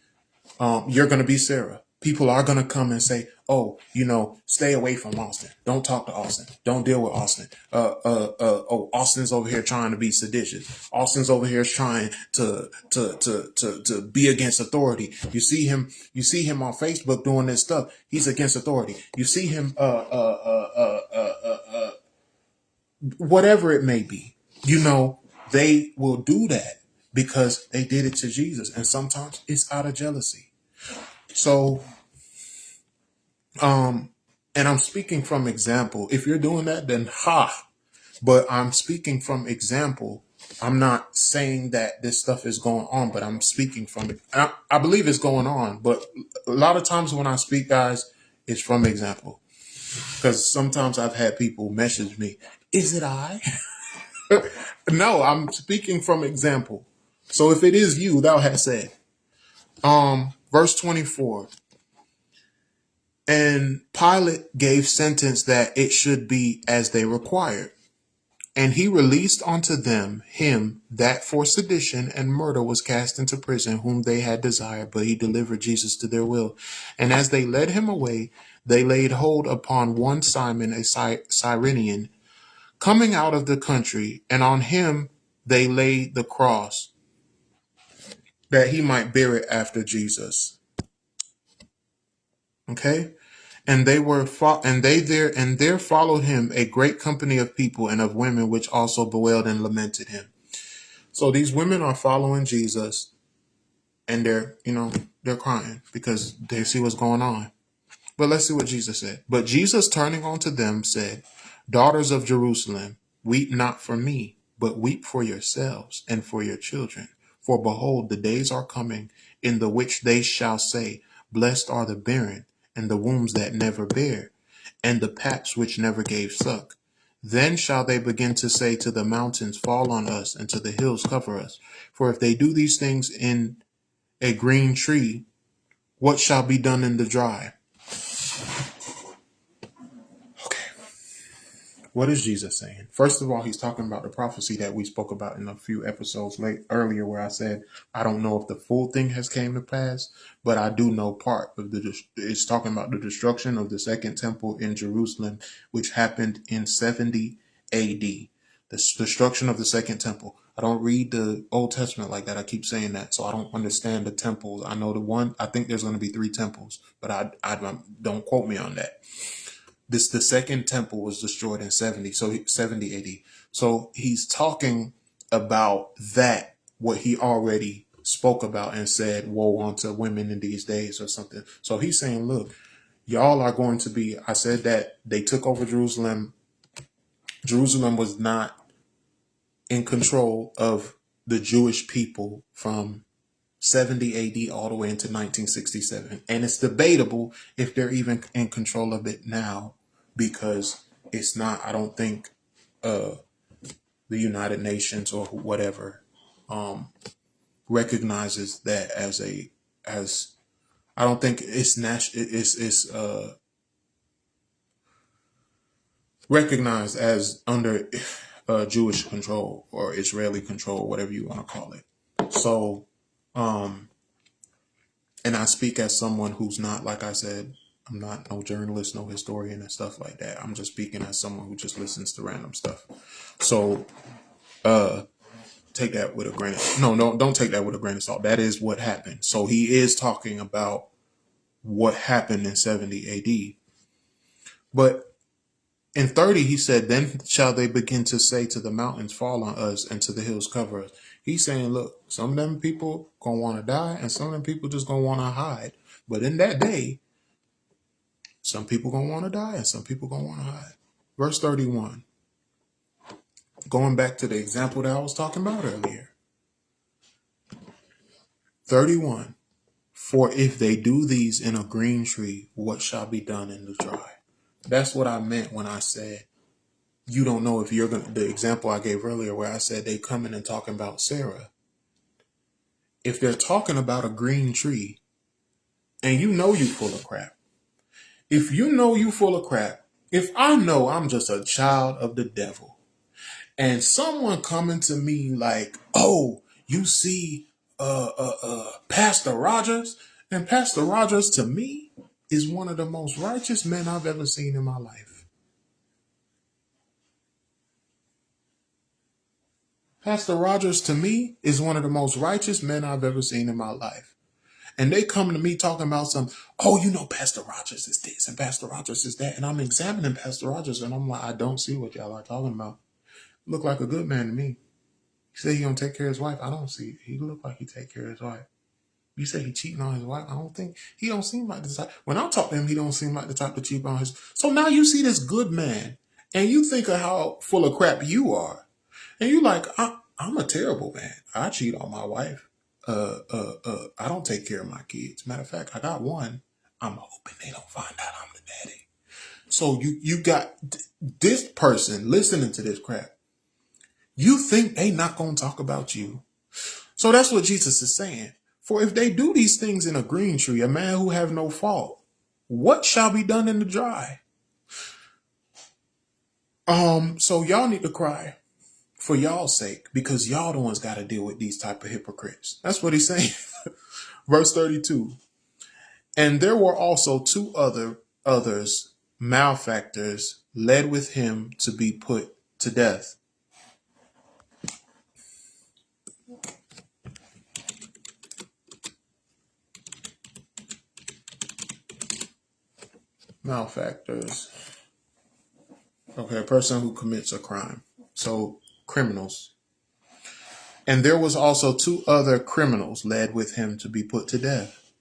you're going to be Sarah. People are going to come and say, oh, stay away from Austin. Don't talk to Austin. Don't deal with Austin. Oh, Austin's over here trying to be seditious. Austin's over here trying to be against authority. You see him on Facebook doing this stuff. He's against authority. You see him, whatever it may be, they will do that because they did it to Jesus. And sometimes it's out of jealousy. So, and I'm speaking from example. If you're doing that, then but I'm speaking from example. I'm not saying that this stuff is going on, but I'm speaking from it. I believe it's going on, but a lot of times when I speak, guys, it's from example. Because sometimes I've had people message me, is it I? No, I'm speaking from example. So if it is you, thou hast said. Verse 24. And Pilate gave sentence that it should be as they required. And he released unto them him that for sedition and murder was cast into prison, whom they had desired, but he delivered Jesus to their will. And as they led him away, they laid hold upon one Simon, a Cyrenian, coming out of the country, and on him they laid the cross, that he might bear it after Jesus. Okay? And there followed him a great company of people and of women, which also bewailed and lamented him. So these women are following Jesus, and they're crying because they see what's going on. But let's see what Jesus said. But Jesus, turning unto them, said, Daughters of Jerusalem, weep not for me, but weep for yourselves and for your children. For behold, the days are coming in the which they shall say, Blessed are the barren, and the wombs that never bare, and the paps which never gave suck. Then shall they begin to say to the mountains, Fall on us, and to the hills cover us. For if they do these things in a green tree, what shall be done in the dry? What is Jesus saying? First of all, he's talking about the prophecy that we spoke about in a few episodes earlier, where I said, I don't know if the full thing has came to pass, but I do know part of it's talking about the destruction of the second temple in Jerusalem, which happened in 70 AD. The destruction of the second temple. I don't read the Old Testament like that. I keep saying that, so I don't understand the temples. I know I think there's going to be 3 temples, but I don't quote me on that. The second temple was destroyed in 70 AD. So he's talking about that, what he already spoke about and said, woe unto women in these days or something. So he's saying, look, y'all are going to be, I said that they took over Jerusalem. Jerusalem was not in control of the Jewish people from 70 AD all the way into 1967. And it's debatable if they're even in control of it now, because it's not, I don't think the United Nations or whatever recognizes that as I don't think it's recognized as under Jewish control or Israeli control, whatever you want to call it. So, and I speak as someone who's not, like I said, I'm not no journalist, no historian and stuff like that. I'm just speaking as someone who just listens to random stuff. So, take that with a grain of don't take that with a grain of salt. That is what happened. So he is talking about what happened in 70 AD. But in 30, he said, then shall they begin to say to the mountains, fall on us, and to the hills cover us. He's saying, look, some of them people gonna want to die, and some of them people just gonna want to hide. But in that day, some people gonna want to die, and some people gonna want to hide. Verse 31. Going back to the example that I was talking about earlier. 31. For if they do these in a green tree, what shall be done in the dry? That's what I meant when I said, you don't know if you're going to, the example I gave earlier where I said they coming and talking about Sarah. If they're talking about a green tree and you know you full of crap, if you know you full of crap, if I know I'm just a child of the devil and someone coming to me like, oh, you see Pastor Rogers, and Pastor Rogers to me is one of the most righteous men I've ever seen in my life. Pastor Rogers to me is one of the most righteous men I've ever seen in my life. And they come to me talking about oh, you know, Pastor Rogers is this and Pastor Rogers is that. And I'm examining Pastor Rogers and I'm like, I don't see what y'all are talking about. Look like a good man to me. He said he gonna take care of his wife. I don't see it. He look like he take care of his wife. You say he cheating on his wife. I don't think he don't seem like the type. When I talk to him, he don't seem like the type to cheat on his. So now you see this good man, and you think of how full of crap you are, and you like, I'm a terrible man. I cheat on my wife. I don't take care of my kids. Matter of fact, I got one. I'm hoping they don't find out I'm the daddy. So you got this person listening to this crap. You think they not gonna talk about you? So that's what Jesus is saying. For if they do these things in a green tree, a man who have no fault, what shall be done in the dry? So y'all need to cry for y'all's sake, because y'all the ones got to deal with these type of hypocrites. That's what he's saying. Verse 32. And there were also two others, malefactors, led with him to be put to death. Malefactors. Okay, a person who commits a crime. So criminals. And there was also two other criminals led with him to be put to death.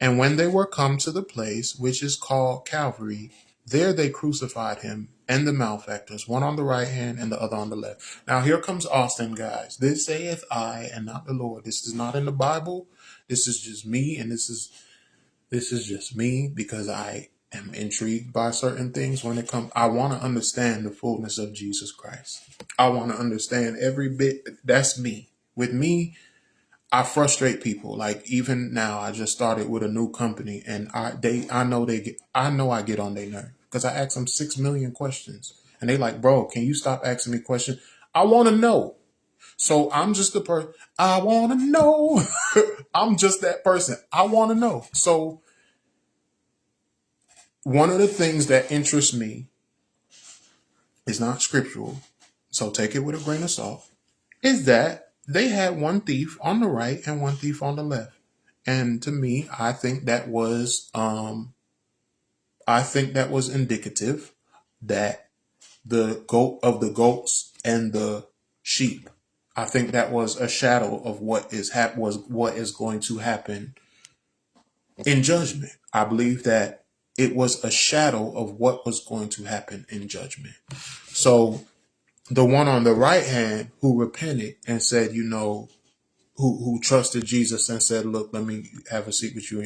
And when they were come to the place which is called Calvary, there they crucified him and the malefactors, one on the right hand and the other on the left. Now here comes Austin, guys. This saith I and not the Lord. This is not in the Bible. This is just me, and this is just me because I am intrigued by certain things when it comes. I want to understand the fullness of Jesus Christ. I want to understand every bit. That's me. With me, I frustrate people. Like even now, I just started with a new company, and I know I get on their nerve because I ask them 6 million questions, and they like, bro, can you stop asking me questions? I want to know. So I'm just the person. I want to know. I'm just that person. I want to know. So one of the things that interests me is not scriptural, so take it with a grain of salt, is that they had one thief on the right and one thief on the left. And to me, I think that was indicative that the goat of the goats and the sheep. I think that was a shadow of what is going to happen in judgment. I believe that it was a shadow of what was going to happen in judgment. So the one on the right hand who repented and said, who trusted Jesus and said, look, let me have a seat with you.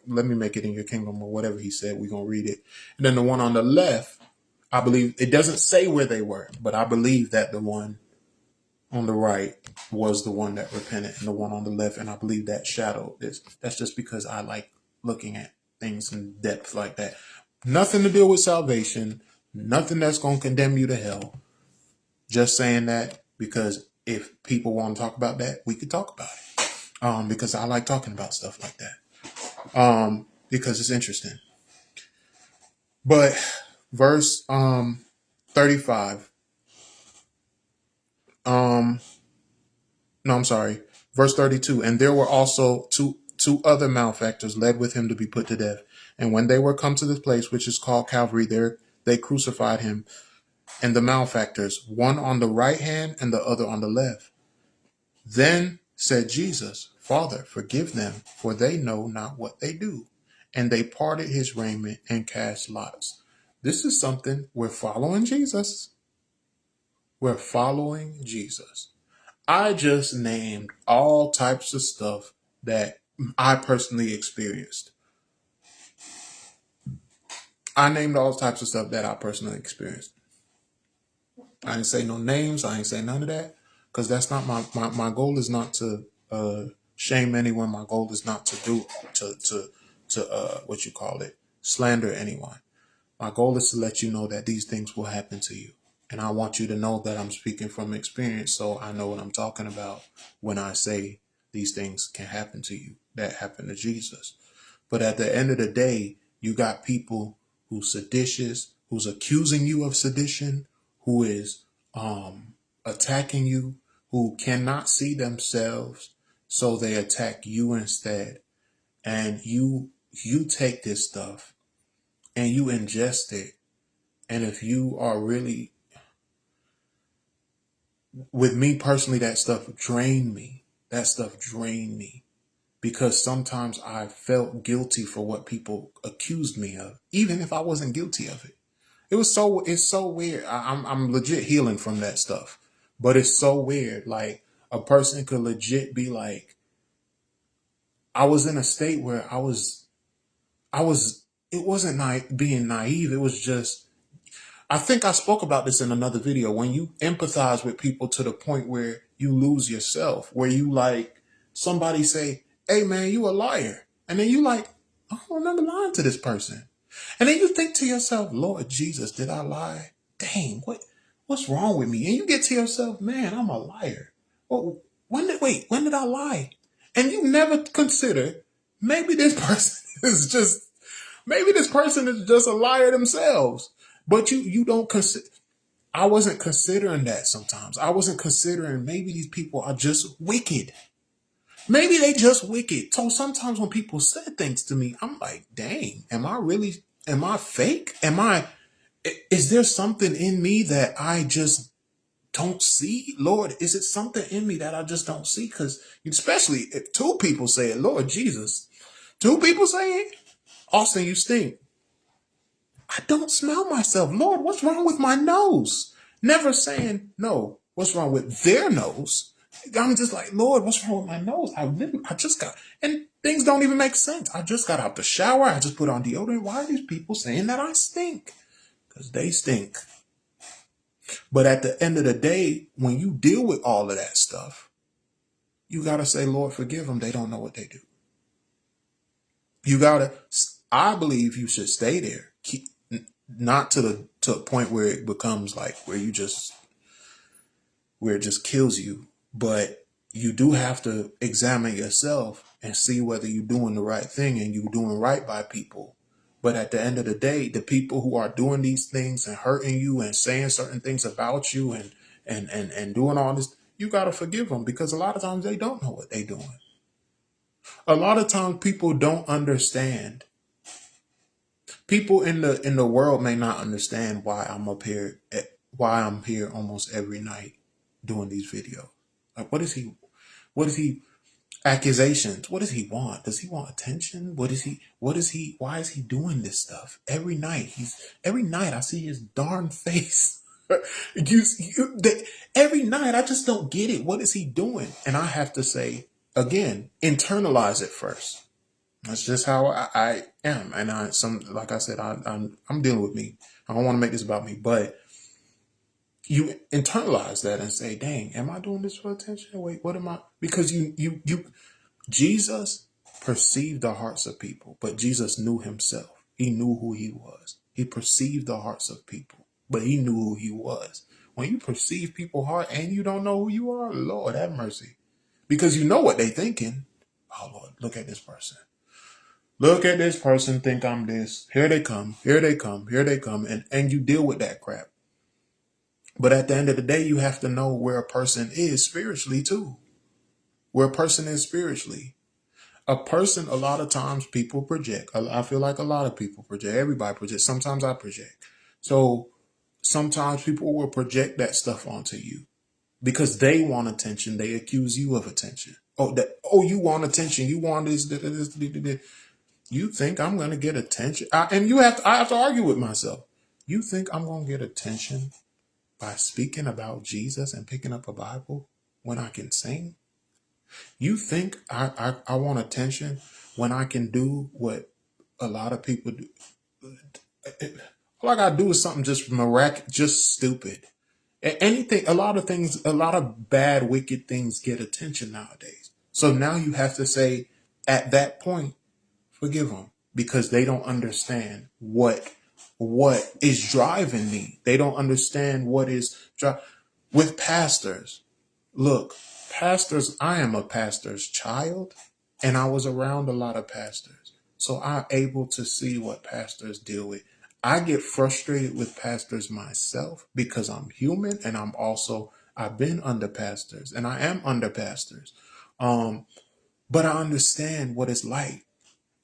Let me make it in your kingdom, or whatever he said. We're going to read it. And then the one on the left, I believe it doesn't say where they were, but I believe that the one on the right was the one that repented and the one on the left. And I believe that shadowed this. That's just because I like looking at things in depth like that. Nothing to do with salvation. Nothing that's going to condemn you to hell. Just saying that because if people want to talk about that, we could talk about it. Because I like talking about stuff like that. Because it's interesting. But verse 35. No, I'm sorry. Verse 32. And there were also two other malefactors led with him to be put to death. And when they were come to this place, which is called Calvary, there they crucified him and the malefactors, one on the right hand and the other on the left. Then said Jesus, Father, forgive them, for they know not what they do. And they parted his raiment and cast lots. This is something we're following Jesus. We're following Jesus. I just named all types of stuff that I personally experienced. I named all types of stuff that I personally experienced. I didn't say no names. I ain't say none of that because that's not my goal is not to shame anyone. My goal is not to do what you call it, slander anyone. My goal is to let you know that these things will happen to you. And I want you to know that I'm speaking from experience, so I know what I'm talking about when I say these things can happen to you. That happened to Jesus. But at the end of the day, you got people who's seditious, who's accusing you of sedition, who is attacking you, who cannot see themselves, so they attack you instead. And you take this stuff and you ingest it. And if you are really, with me personally, that stuff drained me. That stuff drained me. Because sometimes I felt guilty for what people accused me of, even if I wasn't guilty of it. It's so weird. I'm legit healing from that stuff, but it's so weird. Like a person could legit be like, I was in a state where it wasn't being naive. It was just, I think I spoke about this in another video. When you empathize with people to the point where you lose yourself, where you like somebody say, hey man, you a liar. And then you like, I don't remember lying to this person. And then you think to yourself, Lord Jesus, did I lie? Dang, what's wrong with me? And you get to yourself, man, I'm a liar. Well, when did I lie? And you never consider maybe this person is just a liar themselves. But you don't consider. I wasn't considering that sometimes. I wasn't considering maybe these people are just wicked. Maybe they just wicked. So sometimes when people say things to me, I'm like, dang, am I fake? Is there something in me that I just don't see? Lord, is it something in me that I just don't see? Because especially if two people say it, Lord Jesus, two people say it, Austin, you stink. I don't smell myself. Lord, what's wrong with my nose? Never saying, no, what's wrong with their nose? I'm just like, Lord, what's wrong with my nose? I just got, and things don't even make sense. I just got out the shower. I just put on deodorant. Why are these people saying that I stink? Because they stink. But at the end of the day, when you deal with all of that stuff, you got to say, Lord, forgive them. They don't know what they do. I believe you should stay there. Not to a point where it becomes like where it just kills you, but you do have to examine yourself and see whether you're doing the right thing and you're doing right by people. But at the end of the day, the people who are doing these things and hurting you and saying certain things about you and doing all this, you got to forgive them, because a lot of times they don't know what they're doing. A lot of times people don't understand. People in the world may not understand why I'm here almost every night doing these videos. Like, what is he accusations? What does he want? Does he want attention? Why is he doing this stuff every night? Every night I see his darn face. Every night I just don't get it. What is he doing? And I have to say again, internalize it first. That's just how I am. And like I said, I'm dealing with me. I don't want to make this about me, but you internalize that and say, dang, am I doing this for attention? Wait, what am I? Because Jesus perceived the hearts of people, but Jesus knew himself. He knew who he was. He perceived the hearts of people, but he knew who he was. When you perceive people's heart and you don't know who you are, Lord have mercy. Because you know what they're thinking. Oh, Lord, look at this person. Look at this person, think I'm this. Here they come, here they come, here they come. And you deal with that crap. But at the end of the day, you have to know where a person is spiritually too. Where a person is spiritually. A person, a lot of times people project. I feel like a lot of people project. Everybody projects. Sometimes I project. So sometimes people will project that stuff onto you. because they want attention. They accuse you of attention. Oh, you want attention. You want this, this. You think I'm going to get attention? I have to argue with myself. You think I'm going to get attention by speaking about Jesus and picking up a Bible when I can sing? You think I want attention when I can do what a lot of people do? All I gotta do is something just just stupid. Anything, a lot of things, a lot of bad, wicked things get attention nowadays. So now you have to say, at that point, forgive them because they don't understand what is driving me. They don't understand what is with pastors. Look, pastors, I am a pastor's child, and I was around a lot of pastors. So I'm able to see what pastors deal with. I get frustrated with pastors myself because I'm human, and I've been under pastors and I am under pastors. But I understand what it's like.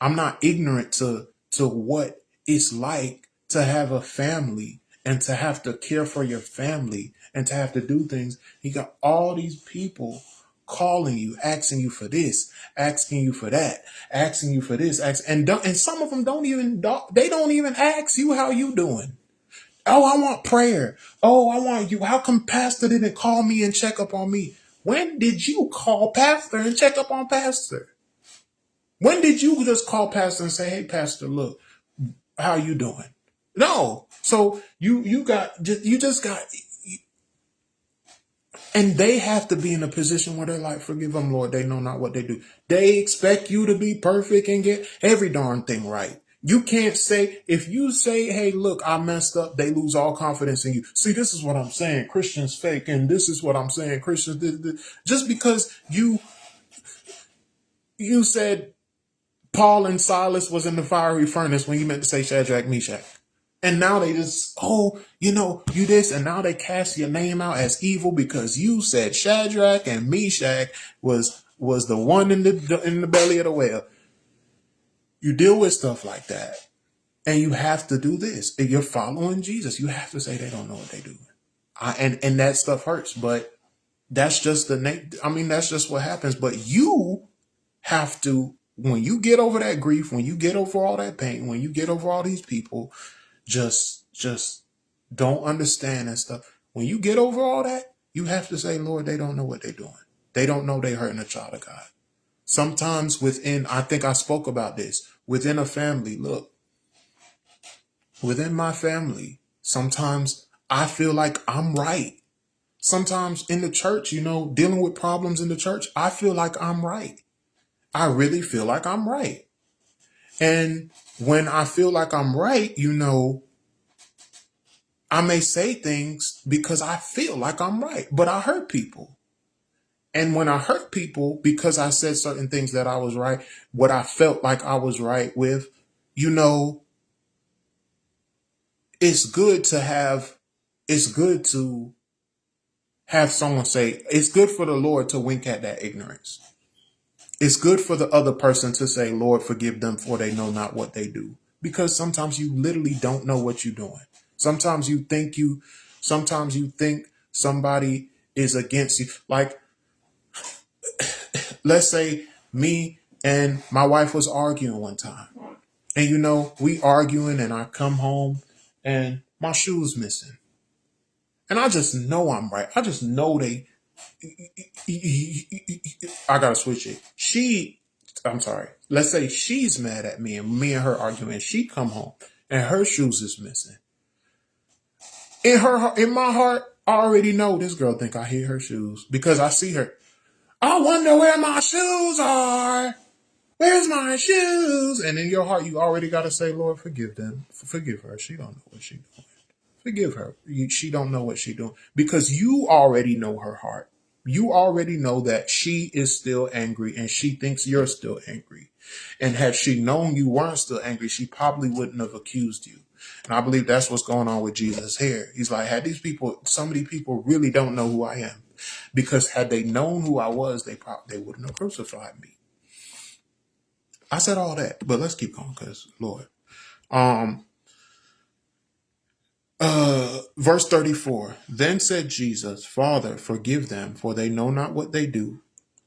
I'm not ignorant to what it's like to have a family and to have to care for your family and to have to do things. You got all these people calling you, asking you for this, asking you for that, asking you for this, and some of them don't even ask you how you doing. Oh, I want prayer. Oh, I want you. How come pastor didn't call me and check up on me? When did you call pastor and check up on pastor? When did you just call pastor and say, "Hey, pastor, look, how you doing?" No. So you just got, and they have to be in a position where they're like, "Forgive them, Lord. They know not what they do." They expect you to be perfect and get every darn thing right. You can't say, if you say, "Hey, look, I messed up," they lose all confidence in you. See, this is what I'm saying. Christians fake, and this is what I'm saying. Christians did. Just because you said Paul and Silas was in the fiery furnace when you meant to say Shadrach, Meshach. And now they just, you this, and now they cast your name out as evil because you said Shadrach and Meshach was the one in the belly of the whale. You deal with stuff like that. And you have to do this. If you're following Jesus, you have to say they don't know what they're doing. And that stuff hurts, but that's just that's just what happens. But you have to, when you get over that grief, when you get over all that pain, when you get over all these people just don't understand and stuff, when you get over all that, you have to say, Lord, they don't know what they're doing. They don't know they're hurting a child of God. Sometimes I think I spoke about this, within a family, look, within my family, sometimes I feel like I'm right. Sometimes in the church, dealing with problems in the church, I feel like I'm right. I really feel like I'm right. And when I feel like I'm right, I may say things because I feel like I'm right, but I hurt people. And when I hurt people because I said certain things that I was right, what I felt like I was right with, it's good to have someone say, it's good for the Lord to wink at that ignorance. It's good for the other person to say, Lord, forgive them, for they know not what they do. Because sometimes you literally don't know what you're doing. Sometimes you think somebody is against you. Like, let's say me and my wife was arguing one time. And we arguing, and I come home and my shoe's missing. And I just know I'm right. I just know I gotta switch it. I'm sorry. Let's say she's mad at me and me and her arguing. She come home and her shoes is missing. In my heart, I already know this girl think I hid her shoes because I see her. I wonder where my shoes are. Where's my shoes? And in your heart, you already got to say, Lord, forgive them. Forgive her. She don't know what she's doing. Forgive her. She don't know what she's doing because you already know her heart. You already know that she is still angry and she thinks you're still angry. And had she known you weren't still angry, she probably wouldn't have accused you. And I believe that's what's going on with Jesus here. He's like, some of these people really don't know who I am, because had they known who I was, they wouldn't have crucified me. I said all that, but let's keep going because Lord, Verse 34. Then said Jesus, Father, forgive them, for they know not what they do.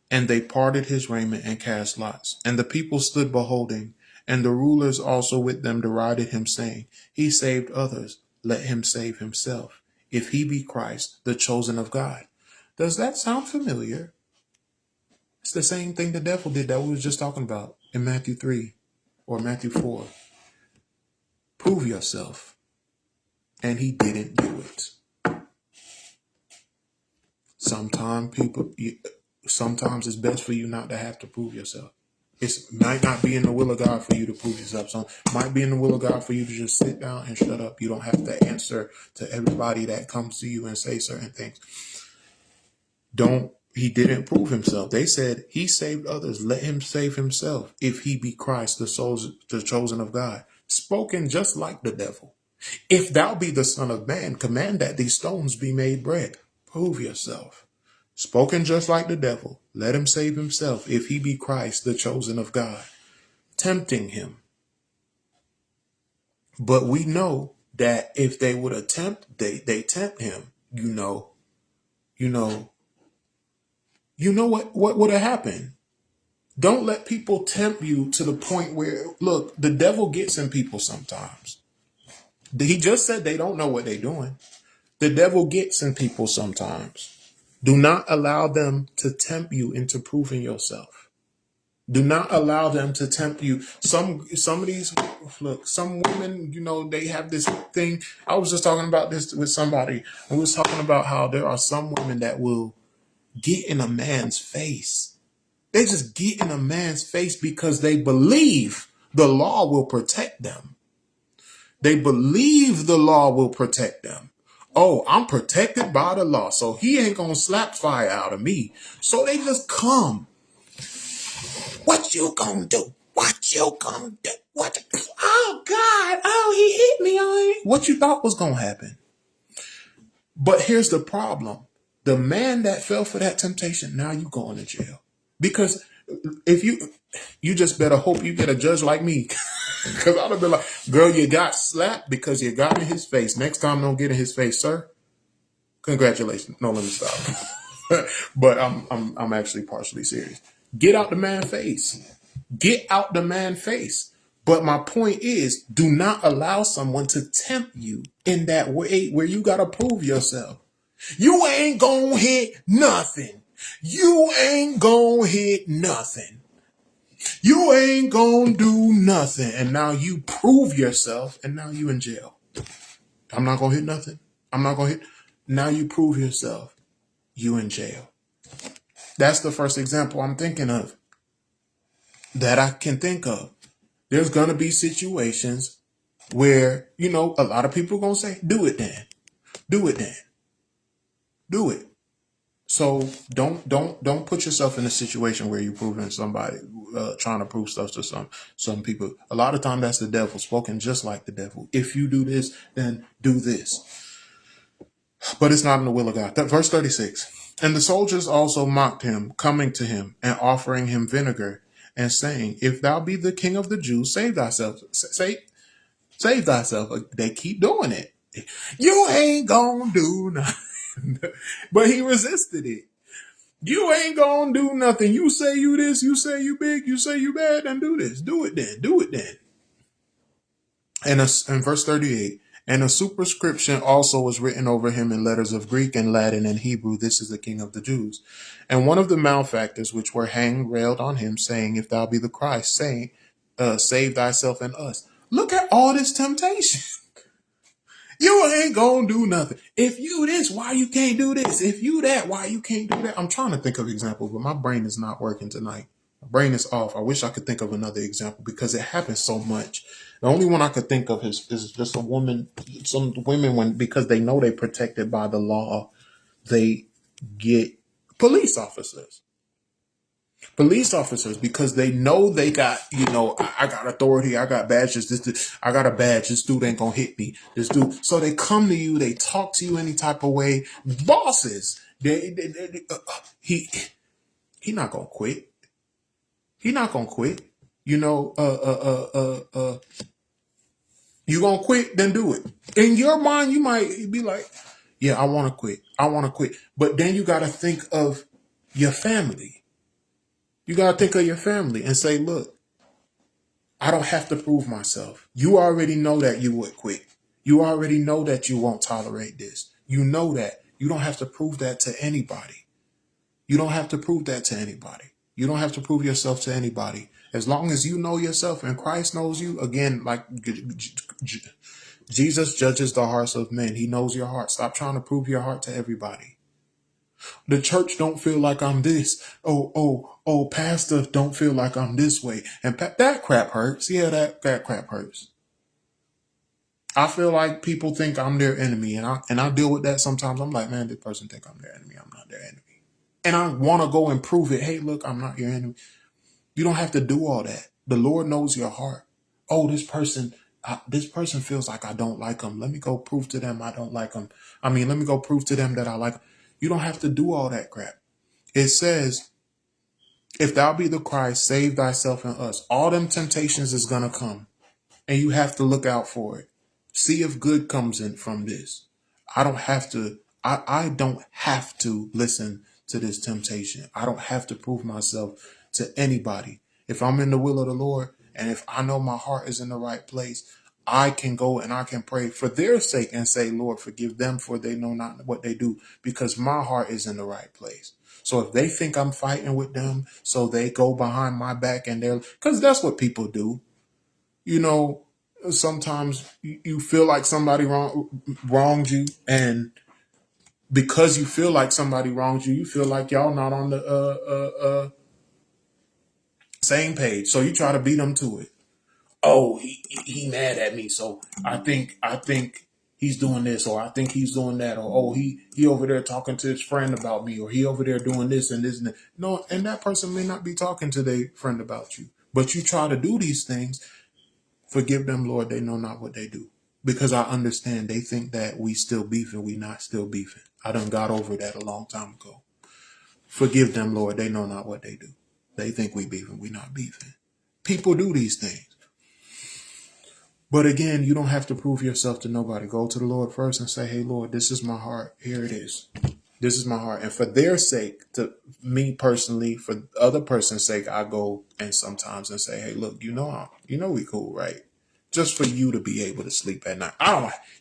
And they parted his raiment and cast lots. And the people stood beholding, and the rulers also with them derided him, saying, He saved others, let him save himself, if he be Christ, the chosen of God. Does that sound familiar? It's the same thing the devil did that we was just talking about in Matthew 3 or Matthew 4. Prove yourself. And he didn't do it. Sometimes it's best for you not to have to prove yourself. It might not be in the will of God for you to prove yourself. Some might be in the will of God for you to just sit down and shut up. You don't have to answer to everybody that comes to you and say certain things. He didn't prove himself. They said he saved others. Let him save himself if he be Christ, the chosen of God. Spoken just like the devil. If thou be the Son of Man, command that these stones be made bread. Prove yourself. Spoken just like the devil. Let him save himself if he be Christ, the chosen of God. Tempting him. But we know that if they would attempt, they tempt him. You know what would have happened. Don't let people tempt you to the point where, look, the devil gets in people sometimes. He just said they don't know what they're doing. The devil gets in people sometimes. Do not allow them to tempt you into proving yourself. Do not allow them to tempt you. Some of these, look, some women, they have this thing. I was just talking about this with somebody. I was talking about how there are some women that will get in a man's face. They just get in a man's face because they believe the law will protect them. They believe the law will protect them. Oh, I'm protected by the law, so he ain't gonna slap fire out of me. So they just come. What you gonna do? What you gonna do? What? Oh God! Oh, he hit me on it. What you thought was gonna happen? But here's the problem: the man that fell for that temptation, now you going to jail. Because if you just better hope you get a judge like me. Because I'd have been like, girl, you got slapped because you got in his face. Next time, don't get in his face, sir. Congratulations. No, let me stop. But I'm actually partially serious. Get out the man's face. Get out the man's face. But my point is, do not allow someone to tempt you in that way where you got to prove yourself. You ain't gonna hit nothing. You ain't gonna hit nothing. You ain't gonna do nothing. And now you prove yourself and now you in jail. I'm not gonna hit nothing. I'm not gonna hit. Now you prove yourself. You in jail. That's the first example I'm thinking of that I can think of. There's gonna be situations where, a lot of people are gonna say, do it then. Do it then. Do it. So don't put yourself in a situation where you're proving somebody, trying to prove stuff to some people. A lot of time that's the devil, spoken just like the devil. If you do this, then do this. But it's not in the will of God. Verse 36. And the soldiers also mocked him, coming to him and offering him vinegar and saying, If thou be the king of the Jews, save thyself. Save thyself. They keep doing it. You ain't gonna do nothing. But he resisted it. You ain't gonna do nothing. You say you this, you say you big, you say you bad, then do this. Do it then. Do it then. And in verse 38, and a superscription also was written over him in letters of Greek and Latin and Hebrew, This is the King of the Jews. And one of the malefactors which were hanged railed on him, saying, If thou be the Christ, saying, save thyself and us. Look at all this temptation. You ain't gonna do nothing. If you this, why you can't do this? If you that, why you can't do that? I'm trying to think of examples, but my brain is not working tonight. My brain is off. I wish I could think of another example because it happens so much. The only one I could think of is just some women because they know they're protected by the law, they get police officers. Police officers, because they know they got, I got authority, I got badges, I got a badge, this dude ain't gonna hit me, this dude. So they come to you, they talk to you any type of way. Bosses, he not gonna quit. He not gonna quit. You gonna quit? Then do it. In your mind, you might be like, yeah, I want to quit. I want to quit. But then you got to think of your family. You got to think of your family and say, look, I don't have to prove myself. You already know that you would quit. You already know that you won't tolerate this. You know that. You don't have to prove that to anybody. You don't have to prove that to anybody. You don't have to prove yourself to anybody. As long as you know yourself and Christ knows you, again, like Jesus judges the hearts of men. He knows your heart. Stop trying to prove your heart to everybody. The church don't feel like I'm this. Oh, pastor don't feel like I'm this way. And that crap hurts. Yeah, that crap hurts. I feel like people think I'm their enemy, and I deal with that sometimes. I'm like, man, this person think I'm their enemy. I'm not their enemy. And I want to go and prove it. Hey, look, I'm not your enemy. You don't have to do all that. The Lord knows your heart. Oh, this person feels like I don't like them. Let me go prove to them I don't like them. Let me go prove to them that I like them. You don't have to do all that crap. It says, if thou be the Christ, save thyself and us. All them temptations is going to come, and you have to look out for it. See if good comes in from this. I don't have to listen to this temptation. I don't have to prove myself to anybody. If I'm in the will of the Lord, and if I know my heart is in the right place, I can go and I can pray for their sake and say, Lord, forgive them, for they know not what they do, because my heart is in the right place. So if they think I'm fighting with them, so they go behind my back and because that's what people do. You know, sometimes you feel like somebody wronged you, and because you feel like somebody wronged you, you feel like y'all not on the same page. So you try to beat them to it. Oh, he mad at me, so I think he's doing this, or I think he's doing that, or oh, he over there talking to his friend about me, or he over there doing this and this and that. No, and that person may not be talking to their friend about you, but you try to do these things. Forgive them, Lord, they know not what they do. Because I understand they think that we still beefing, we not still beefing. I done got over that a long time ago. Forgive them, Lord, they know not what they do. They think we beefing, we not beefing. People do these things. But again, you don't have to prove yourself to nobody. Go to the Lord first and say, hey, Lord, this is my heart. Here it is. This is my heart. And for their sake, to me personally, for the other person's sake, I go and sometimes and say, hey, look, you know we cool, right? Just for you to be able to sleep at night.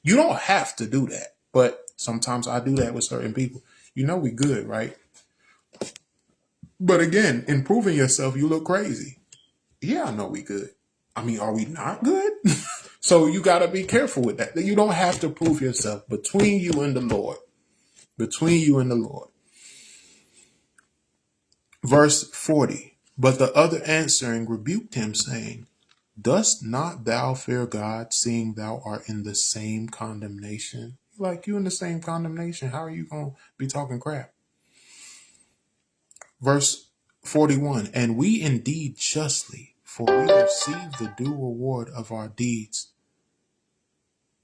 You don't have to do that. But sometimes I do that with certain people. You know we good, right? But again, in proving yourself, you look crazy. Yeah, I know we good. Are we not good? So you got to be careful with that. You don't have to prove yourself. Between you and the Lord. Between you and the Lord. Verse 40. But the other answering rebuked him, saying, dost not thou fear God, seeing thou art in the same condemnation? Like, you in the same condemnation. How are you going to be talking crap? Verse 41. And we indeed justly, for we receive the due reward of our deeds.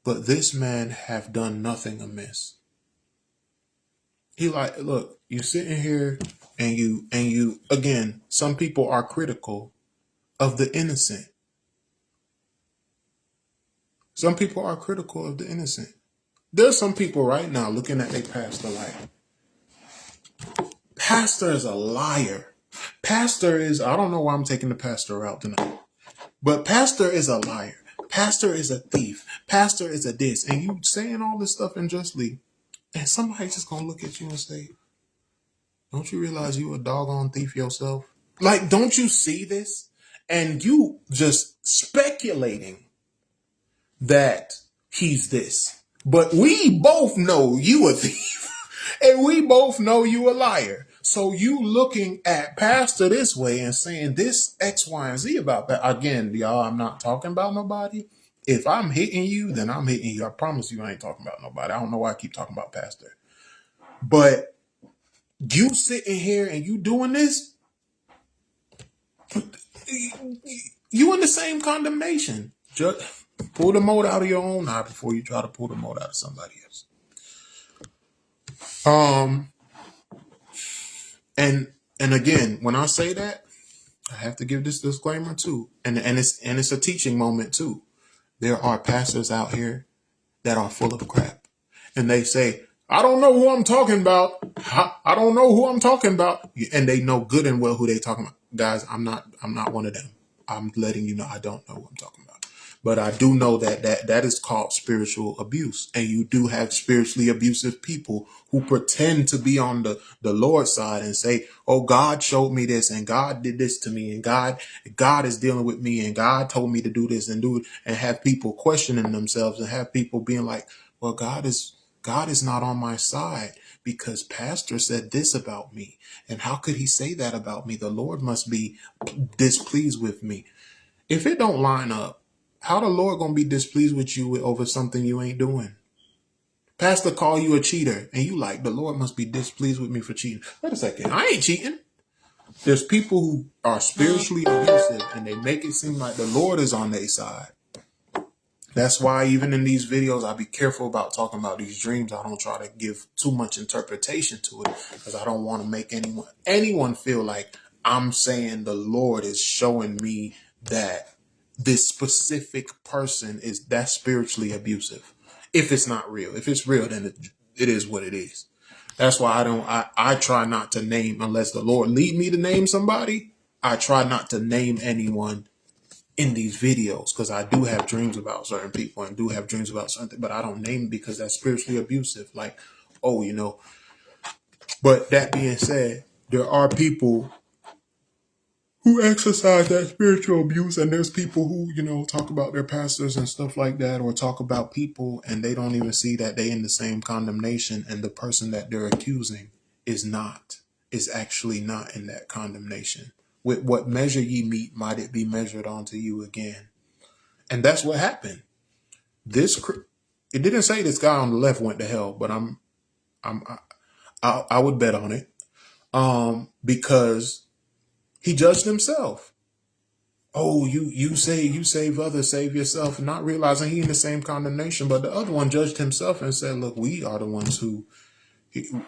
But this man have done nothing amiss. He like, look, you sitting here and you again, some people are critical of the innocent. Some people are critical of the innocent. There's some people right now looking at their pastor like, pastor is a liar. Pastor is, I don't know why I'm taking the pastor out tonight, but pastor is a liar. Pastor is a thief. Pastor is a this. And you saying all this stuff unjustly. And somebody's just going to look at you and say, don't you realize you a doggone thief yourself? Like, don't you see this? And you just speculating that he's this. But we both know you a thief. And we both know you a liar. So you looking at pastor this way and saying this X, Y, and Z about that. Again, y'all, I'm not talking about nobody. If I'm hitting you, then I'm hitting you. I promise you I ain't talking about nobody. I don't know why I keep talking about pastor. But you sitting here and you doing this, you in the same condemnation. Just pull the mold out of your own eye before you try to pull the mold out of somebody else. And again, when I say that, I have to give this disclaimer too, and it's a teaching moment too. There are pastors out here that are full of crap. And they say, I don't know who I'm talking about. I don't know who I'm talking about. And they know good and well who they talking about. Guys, I'm not one of them. I'm letting you know I don't know who I'm talking about. But I do know that is called spiritual abuse. And you do have spiritually abusive people who pretend to be on the Lord's side and say, oh, God showed me this and God did this to me and God is dealing with me and God told me to do this and do it, and have people questioning themselves and have people being like, well, God is not on my side because pastor said this about me. And how could he say that about me? The Lord must be displeased with me. If it don't line up, how the Lord gonna be displeased with you over something you ain't doing? Pastor call you a cheater and you like, the Lord must be displeased with me for cheating. Wait a second, I ain't cheating. There's people who are spiritually abusive and they make it seem like the Lord is on their side. That's why even in these videos, I be careful about talking about these dreams. I don't try to give too much interpretation to it because I don't want to make anyone feel like I'm saying the Lord is showing me that this specific person is that spiritually abusive. If it's not real, if it's real, then it is what it is. That's why I try not to name, unless the Lord lead me to name somebody. I try not to name anyone in these videos because I do have dreams about certain people and do have dreams about something, but I don't name it because that's spiritually abusive. Like, oh, but that being said, there are people who exercise that spiritual abuse, and there's people who, talk about their pastors and stuff like that, or talk about people and they don't even see that they in the same condemnation, and the person that they're accusing is actually not in that condemnation. With what measure ye meet, might it be measured onto you again. And that's what happened. It didn't say this guy on the left went to hell, but I would bet on it, because he judged himself. Oh, you save others, save yourself, not realizing he in the same condemnation. But the other one judged himself and said, look, we are the ones who,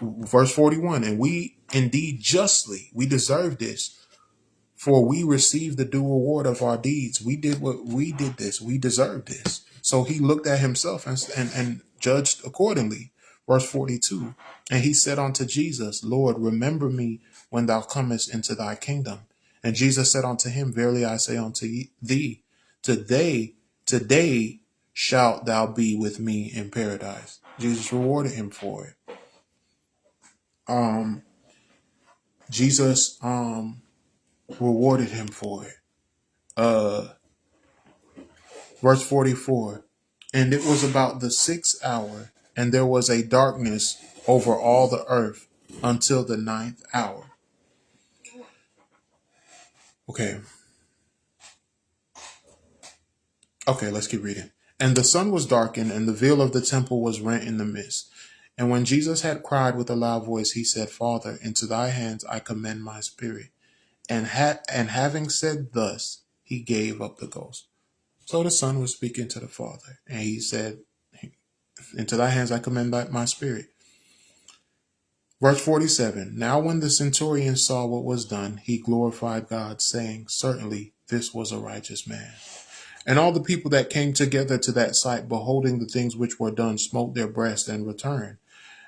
verse 41, and we indeed justly, we deserve this. For we received the due reward of our deeds. We did this. We deserve this. So he looked at himself and judged accordingly. Verse 42. And he said unto Jesus, Lord, remember me when thou comest into thy kingdom. And Jesus said unto him, verily I say unto thee, today shalt thou be with me in paradise. Jesus rewarded him for it. Jesus rewarded him for it. Verse 44, and it was about the 6th hour, and there was a darkness over all the earth until the 9th hour. Okay, let's keep reading. And the sun was darkened, and the veil of the temple was rent in the midst. And when Jesus had cried with a loud voice, he said, Father, into thy hands I commend my spirit. And having said thus, he gave up the ghost. So the Son was speaking to the Father, and he said, into thy hands I commend my spirit. Verse 47, now when the centurion saw what was done, he glorified God, saying, certainly this was a righteous man. And all the people that came together to that sight, beholding the things which were done, smote their breasts and returned.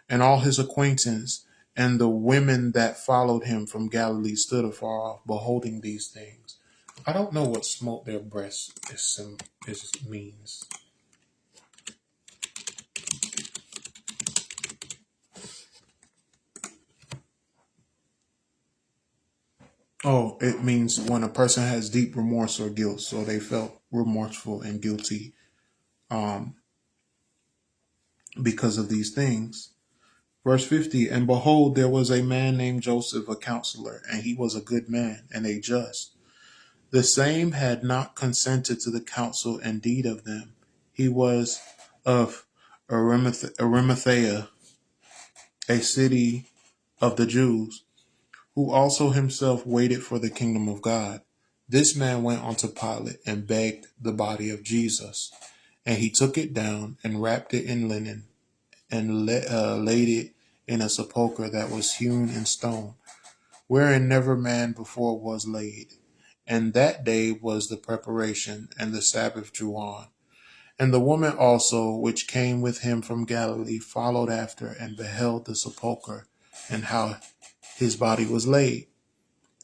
And all his acquaintance and the women that followed him from Galilee stood afar off, beholding these things. I don't know what smote their breasts means. Oh, it means when a person has deep remorse or guilt. So they felt remorseful and guilty because of these things. Verse 50, and behold, there was a man named Joseph, a counselor, and he was a good man and a just. The same had not consented to the counsel and deed of them. He was of Arimathea, a city of the Jews, who also himself waited for the kingdom of God. This man went unto Pilate and begged the body of Jesus. And he took it down and wrapped it in linen and laid it in a sepulchre that was hewn in stone, wherein never man before was laid. And that day was the preparation, and the Sabbath drew on. And the woman also, which came with him from Galilee, followed after and beheld the sepulchre and how his body was laid.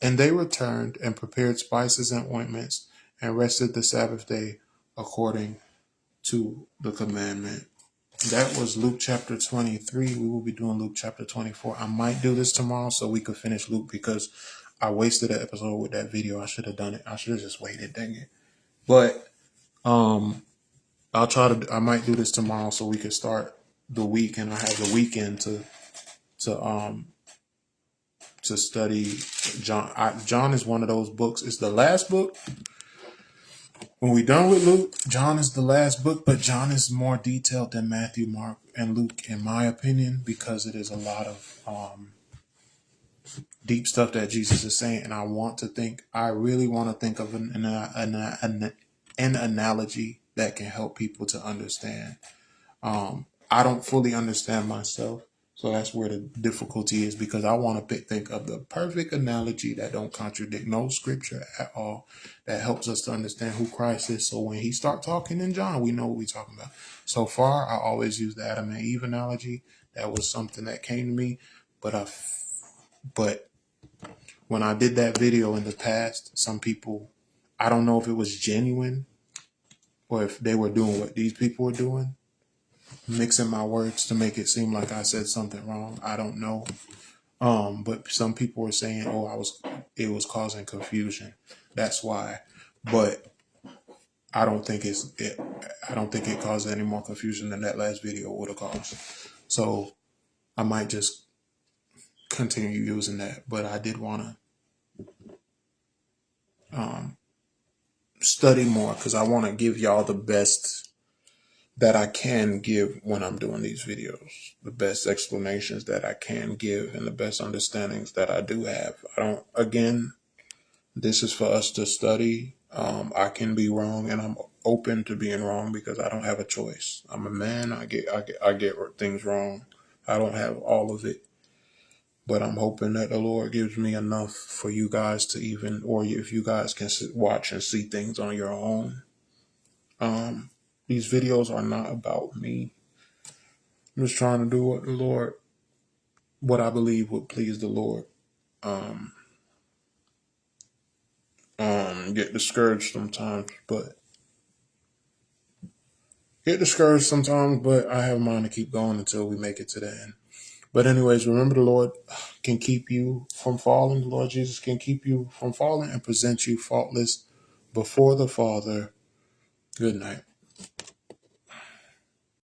And they returned and prepared spices and ointments and rested the Sabbath day according to the commandment. That was Luke chapter 23. We will be doing Luke chapter 24. I might do this tomorrow so we could finish Luke because I wasted an episode with that video. I should have done it. I should have just waited, dang it. But I might do this tomorrow so we could start the week and I have the weekend to study John. John is one of those books. It's the last book. When we're done with Luke, John is the last book, but John is more detailed than Matthew, Mark, and Luke, in my opinion, because it is a lot of deep stuff that Jesus is saying. And I really want to think of an analogy that can help people to understand. I don't fully understand myself. So that's where the difficulty is, because I want to think of the perfect analogy that don't contradict no scripture at all, that helps us to understand who Christ is. So when he start talking in John, we know what we're talking about. So far, I always use the Adam and Eve analogy. That was something that came to me. But when I did that video in the past, some people, I don't know if it was genuine or if they were doing what these people were doing, mixing my words to make it seem like I said something wrong. I don't know. But some people were saying, it was causing confusion. That's why. But I don't think it caused any more confusion than that last video would have caused. So I might just continue using that. But I did want to study more because I want to give y'all the best that I can give when I'm doing these videos, the best explanations that I can give and the best understandings that I do have. This is for us to study. I can be wrong and I'm open to being wrong because I don't have a choice. I'm a man. I get things wrong. I don't have all of it, but I'm hoping that the Lord gives me enough for you guys to even, or if you guys can watch and see things on your own. These videos are not about me. I'm just trying to do what I believe would please the Lord. Get discouraged sometimes, but I have mine to keep going until we make it to the end. But anyways, remember the Lord can keep you from falling. The Lord Jesus can keep you from falling and present you faultless before the Father. Good night.